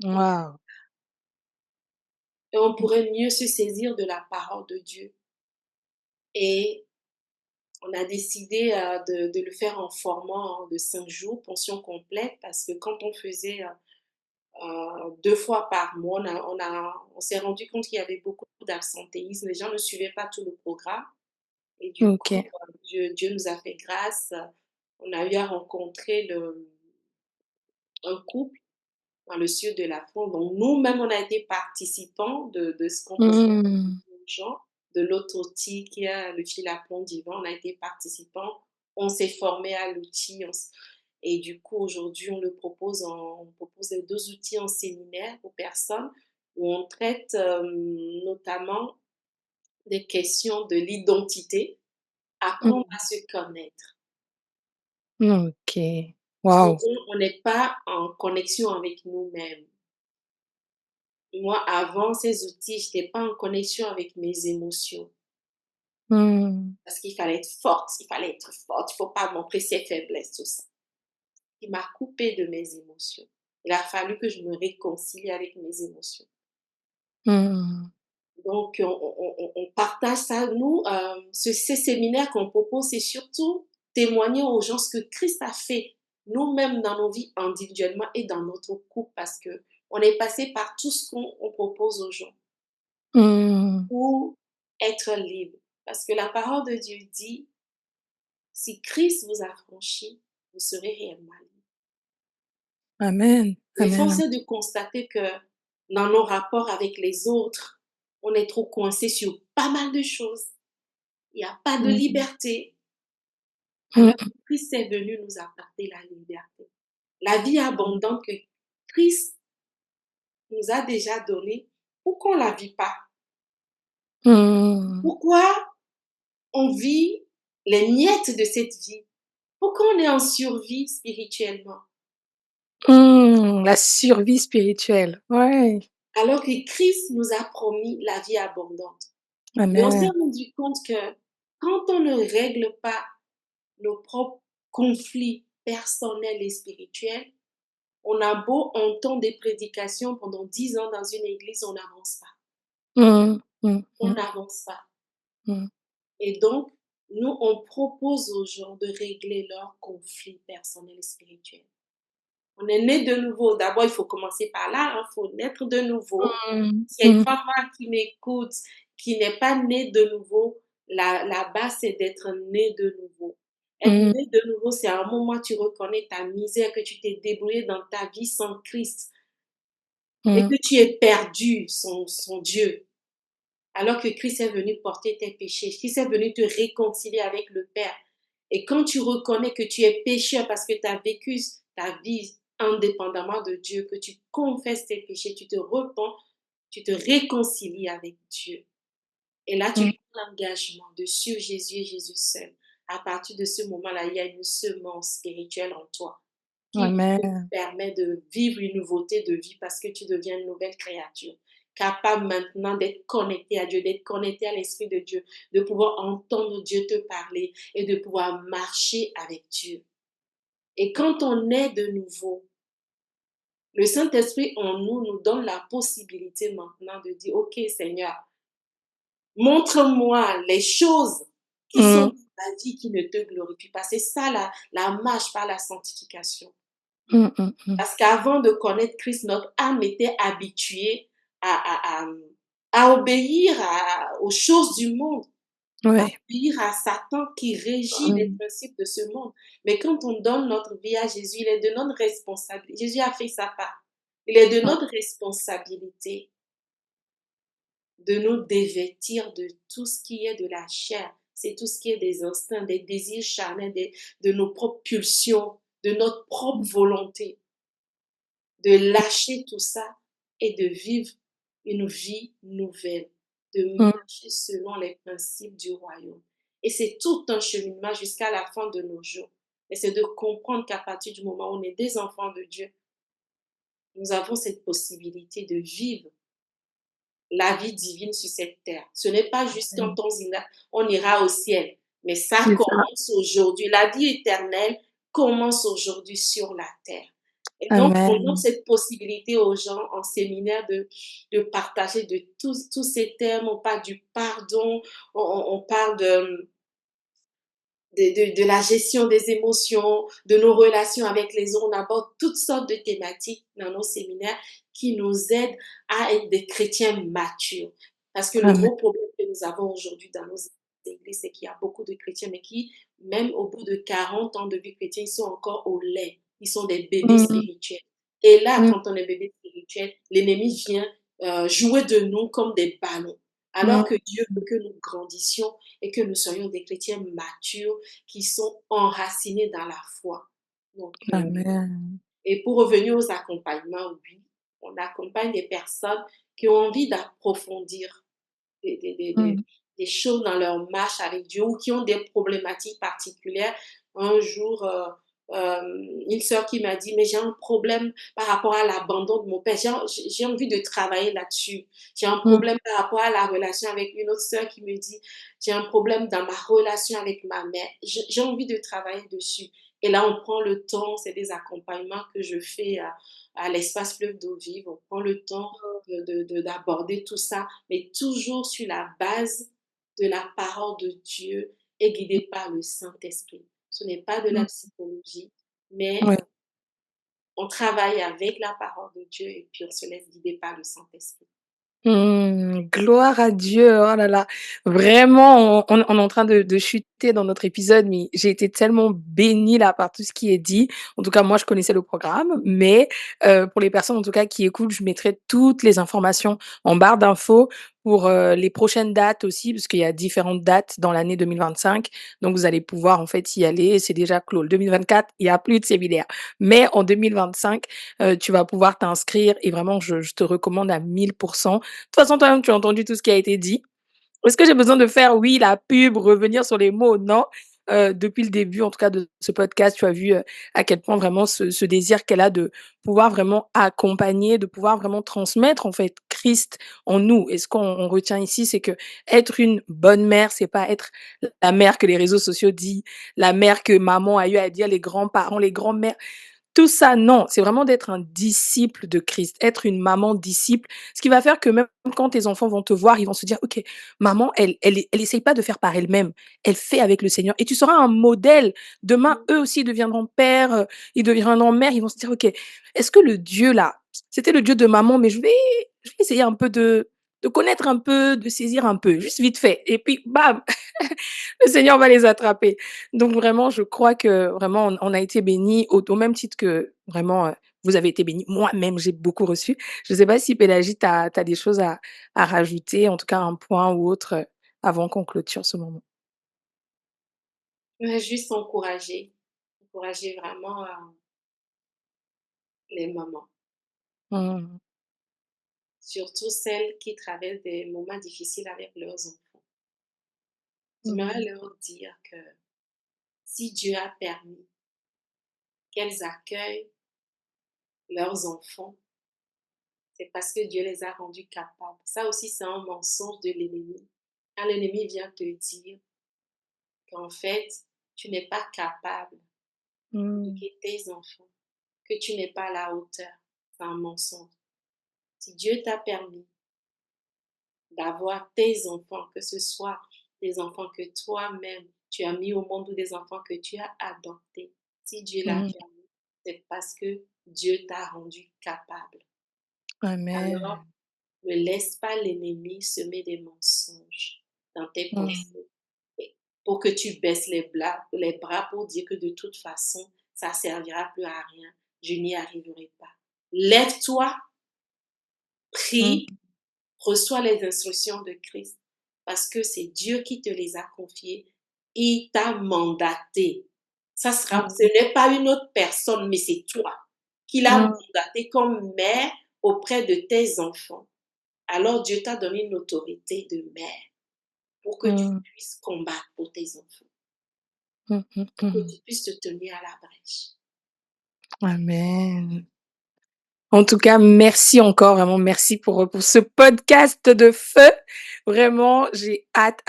Waouh!
Et on pourrait mieux se saisir de la parole de Dieu. Et on a décidé de le faire en format de 5 jours, pension complète, parce que quand on faisait 2 fois par mois, on s'est rendu compte qu'il y avait beaucoup d'absentéisme. Les gens ne suivaient pas tout le programme et du coup,
OK.
Dieu nous a fait grâce. On a eu à rencontrer un couple dans le sud de la France. Donc nous-mêmes, on a été participants de ce qu'on faisait
Mmh.
aux gens, de l'autre outil qui est l'outil L'aplomb divin. On a été participants, on s'est formé à l'outil, et du coup, aujourd'hui, on propose les 2 outils en séminaire aux personnes où on traite, notamment des questions de l'identité, apprendre
Mmh.
à se connaître.
OK. Waouh!
Souvent, on n'est pas en connexion avec nous-mêmes. Moi, avant ces outils, j'étais pas en connexion avec mes émotions
Mmh.
parce qu'il fallait être forte, il fallait être forte, il faut pas montrer ses faiblesses, tout ça. Il m'a coupée de mes émotions Il a fallu que je me réconcilie avec mes émotions.
Mmh.
Donc on partage ça. Nous, ces séminaires qu'on propose, c'est surtout témoigner aux gens ce que Christ a fait, nous-mêmes dans nos vies individuellement et dans notre couple, parce qu'on est passé par tout ce qu'on propose aux gens
Mmh.
pour être libre. Parce que la parole de Dieu dit: «Si Christ vous a franchi, vous serez réellement libre».
Amen.
Mais force
Amen.
est de constater que dans nos rapports avec les autres, on est trop coincé sur pas mal de choses. Il y a pas de
Mmh.
liberté, alors
Mmh.
que Christ est venu nous apporter la liberté. La vie abondante que Christ nous a déjà donnée, pourquoi on la vit pas?
Mmh.
Pourquoi on vit les miettes de cette vie? Pourquoi on est en survie spirituellement?
Mmh. La survie spirituelle. Ouais.
Alors que Christ nous a promis la vie abondante. Mais on s'est
Amen.
rendu compte que quand on ne règle pas nos propres conflits personnels et spirituels, on a beau entendre des prédications pendant 10 ans dans une église, on n'avance pas.
Mmh. Mmh.
On
Mmh.
n'avance pas.
Mmh.
Et donc, nous, on propose aux gens de régler leurs conflits personnels et spirituels. On est né de nouveau. D'abord, il faut commencer par là, il faut naître de nouveau.
Mmh.
S'il y a une
Mmh.
femme qui m'écoute, qui n'est pas née de nouveau, la base, c'est d'être né de nouveau. Être
Mmh.
né de nouveau, c'est à un moment où tu reconnais ta misère, que tu t'es débrouillé dans ta vie sans Christ et
Mmh.
que tu es perdu sans Dieu. Alors que Christ est venu porter tes péchés, Christ est venu te réconcilier avec le Père. Et quand tu reconnais que tu es pécheur parce que tu as vécu ta vie indépendamment de Dieu, que tu confesses tes péchés, tu te repens, tu te réconcilies avec Dieu. Et là, tu
Mmh.
prends l'engagement de suivre Jésus et Jésus seul. À partir de ce moment-là, il y a une semence spirituelle en toi qui te
Amen.
permet de vivre une nouveauté de vie parce que tu deviens une nouvelle créature, capable maintenant d'être connecté à Dieu, d'être connecté à l'Esprit de Dieu, de pouvoir entendre Dieu te parler et de pouvoir marcher avec Dieu. Et quand on est de nouveau, le Saint-Esprit en nous nous donne la possibilité maintenant de dire, OK Seigneur, montre-moi les choses qui sont
Mmh.
dans ta vie qui ne te glorifient pas. C'est ça la marche par la sanctification.
Mmh. Mmh. Mmh.
Parce qu'avant de connaître Christ, notre âme était habituée à, à, à obéir aux choses du monde, à
Ouais.
obéir à Satan qui régit les
Mmh.
principes de ce monde. Mais quand on donne notre vie à Jésus, il est de notre responsabilité. Jésus a fait sa part. Il est de
Mmh.
notre responsabilité de nous dévêtir de tout ce qui est de la chair. C'est tout ce qui est des instincts, des désirs charnels, de nos propres pulsions, de notre propre volonté, de lâcher tout ça et de vivre une vie nouvelle, de
Mmh.
marcher selon les principes du royaume. Et c'est tout un cheminement jusqu'à la fin de nos jours. Et c'est de comprendre qu'à partir du moment où on est des enfants de Dieu, nous avons cette possibilité de vivre la vie divine sur cette terre. Ce n'est pas juste quand on ira au ciel, mais ça
C'est ça.
commence aujourd'hui. La vie éternelle commence aujourd'hui sur la terre. Et donc, on offre
Amen.
cette possibilité aux gens en séminaire de partager de tous ces termes. On parle du pardon, on parle de la gestion des émotions, de nos relations avec les autres. On aborde toutes sortes de thématiques dans nos séminaires qui nous aident à être des chrétiens matures. Parce que le
Amen.
gros problème que nous avons aujourd'hui dans nos églises, c'est qu'il y a beaucoup de chrétiens, mais qui, même au bout de 40 ans de vie chrétienne, ils sont encore au lait. Ils sont des bébés
Mmh.
spirituels. Et là,
Mmh.
quand on est bébé spirituel, l'ennemi vient jouer de nous comme des ballons. Alors
Mmh.
que Dieu veut que nous grandissions et que nous soyons des chrétiens matures qui sont enracinés dans la foi. Donc,
Amen.
et pour revenir aux accompagnements, oui, on accompagne des personnes qui ont envie d'approfondir des, des, des, des,
Mmh.
des choses dans leur marche avec Dieu ou qui ont des problématiques particulières. Un jour, une sœur qui m'a dit, mais j'ai un problème par rapport à l'abandon de mon père. J'ai envie de travailler là-dessus. J'ai un
Mmh.
problème par rapport à la relation avec une autre sœur qui me dit, j'ai un problème dans ma relation avec ma mère. J'ai envie de travailler dessus. Et là, on prend le temps, c'est des accompagnements que je fais à l'espace Fleuve d'eau vive. On prend le temps d'aborder tout ça, mais toujours sur la base de la parole de Dieu et guidé par le Saint-Esprit. Ce n'est pas de la
Mmh.
psychologie, mais
Ouais.
on travaille avec la parole de Dieu et puis on se laisse guider par le Saint-Esprit.
Gloire à Dieu, oh là là. Vraiment, on est en train de chuter dans notre épisode, mais j'ai été tellement bénie là par tout ce qui est dit. En tout cas, moi, je connaissais le programme, mais pour les personnes en tout cas qui écoutent, je mettrai toutes les informations en barre d'infos pour, les prochaines dates aussi, parce qu'il y a différentes dates dans l'année 2025. Donc vous allez pouvoir en fait y aller, c'est déjà clos. Le 2024, il y a plus de séminaire. Mais en 2025, tu vas pouvoir t'inscrire et vraiment je te recommande à 1000. De toute façon, toi-même, tu as entendu tout ce qui a été dit. Est-ce que j'ai besoin de faire, oui, la pub, revenir sur les mots? Non. Depuis le début, en tout cas, de ce podcast, tu as vu, à quel point vraiment ce désir qu'elle a de pouvoir vraiment accompagner, de pouvoir vraiment transmettre, en fait, Christ en nous. Et ce qu'on retient ici, c'est que être une bonne mère, c'est pas être la mère que les réseaux sociaux disent, la mère que maman a eu à dire, les grands-parents, les grands-mères. Tout ça, non, c'est vraiment d'être un disciple de Christ, être une maman disciple, ce qui va faire que même quand tes enfants vont te voir, ils vont se dire: «OK, maman, elle essaye pas de faire par elle-même, elle fait avec le Seigneur» et tu seras un modèle. Demain, eux aussi deviendront pères, ils deviendront mères, ils vont se dire: «OK, est-ce que le Dieu là, c'était le Dieu de maman, mais je vais essayer un peu de connaître un peu, de saisir un peu, juste vite fait» et puis bam! Le Seigneur va les attraper. Donc vraiment, je crois que vraiment on a été bénis au même titre que vraiment, vous avez été bénis. Moi-même, j'ai beaucoup reçu. Je ne sais pas si Pélagie, tu as des choses à rajouter, en tout cas un point ou autre, avant qu'on clôture ce moment?
Ouais, juste encourager vraiment les mamans,
Mmh.
surtout celles qui traversent des moments difficiles avec leurs enfants. J'aimerais
Mmh.
leur dire que si Dieu a permis qu'elles accueillent leurs enfants, c'est parce que Dieu les a rendus capables. Ça aussi, c'est un mensonge de l'ennemi. Quand l'ennemi vient te dire qu'en fait, tu n'es pas capable
Mmh.
d'éduquer tes enfants, que tu n'es pas à la hauteur, c'est un mensonge. Si Dieu t'a permis d'avoir tes enfants, que ce soit des enfants que toi-même tu as mis au monde ou des enfants que tu as adoptés, si Dieu l'a
Mmh.
permis, c'est parce que Dieu t'a rendu capable. Alors,
Amen.
ne laisse pas l'ennemi semer des mensonges dans tes
Mmh.
pensées pour que tu baisses les bras pour dire que de toute façon, ça ne servira plus à rien, je n'y arriverai pas. Lève-toi,
Mmh.
prie, reçois les instructions de Christ parce que c'est Dieu qui te les a confiées. Il t'a mandaté. Ce
Mmh.
n'est pas une autre personne, mais c'est toi qui l'as
Mmh.
mandaté comme mère auprès de tes enfants. Alors Dieu t'a donné une autorité de mère pour que tu
Mmh.
puisses combattre pour tes enfants,
Mmh. Mmh.
pour que
Mmh.
tu puisses te tenir à la brèche.
Amen. En tout cas, merci encore, vraiment merci pour ce podcast de feu. Vraiment, j'ai hâte,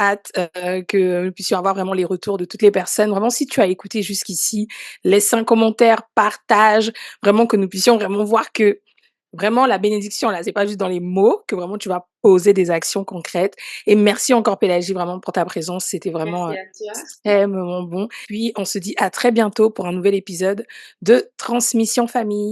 que nous puissions avoir vraiment les retours de toutes les personnes. Vraiment, si tu as écouté jusqu'ici, laisse un commentaire, partage, vraiment que nous puissions vraiment voir que vraiment la bénédiction là, c'est pas juste dans les mots, que vraiment tu vas poser des actions concrètes et merci encore Pélagie vraiment pour ta présence, c'était vraiment,
Merci à toi.
extrêmement bon. Puis on se dit à très bientôt pour un nouvel épisode de Transmission Famille.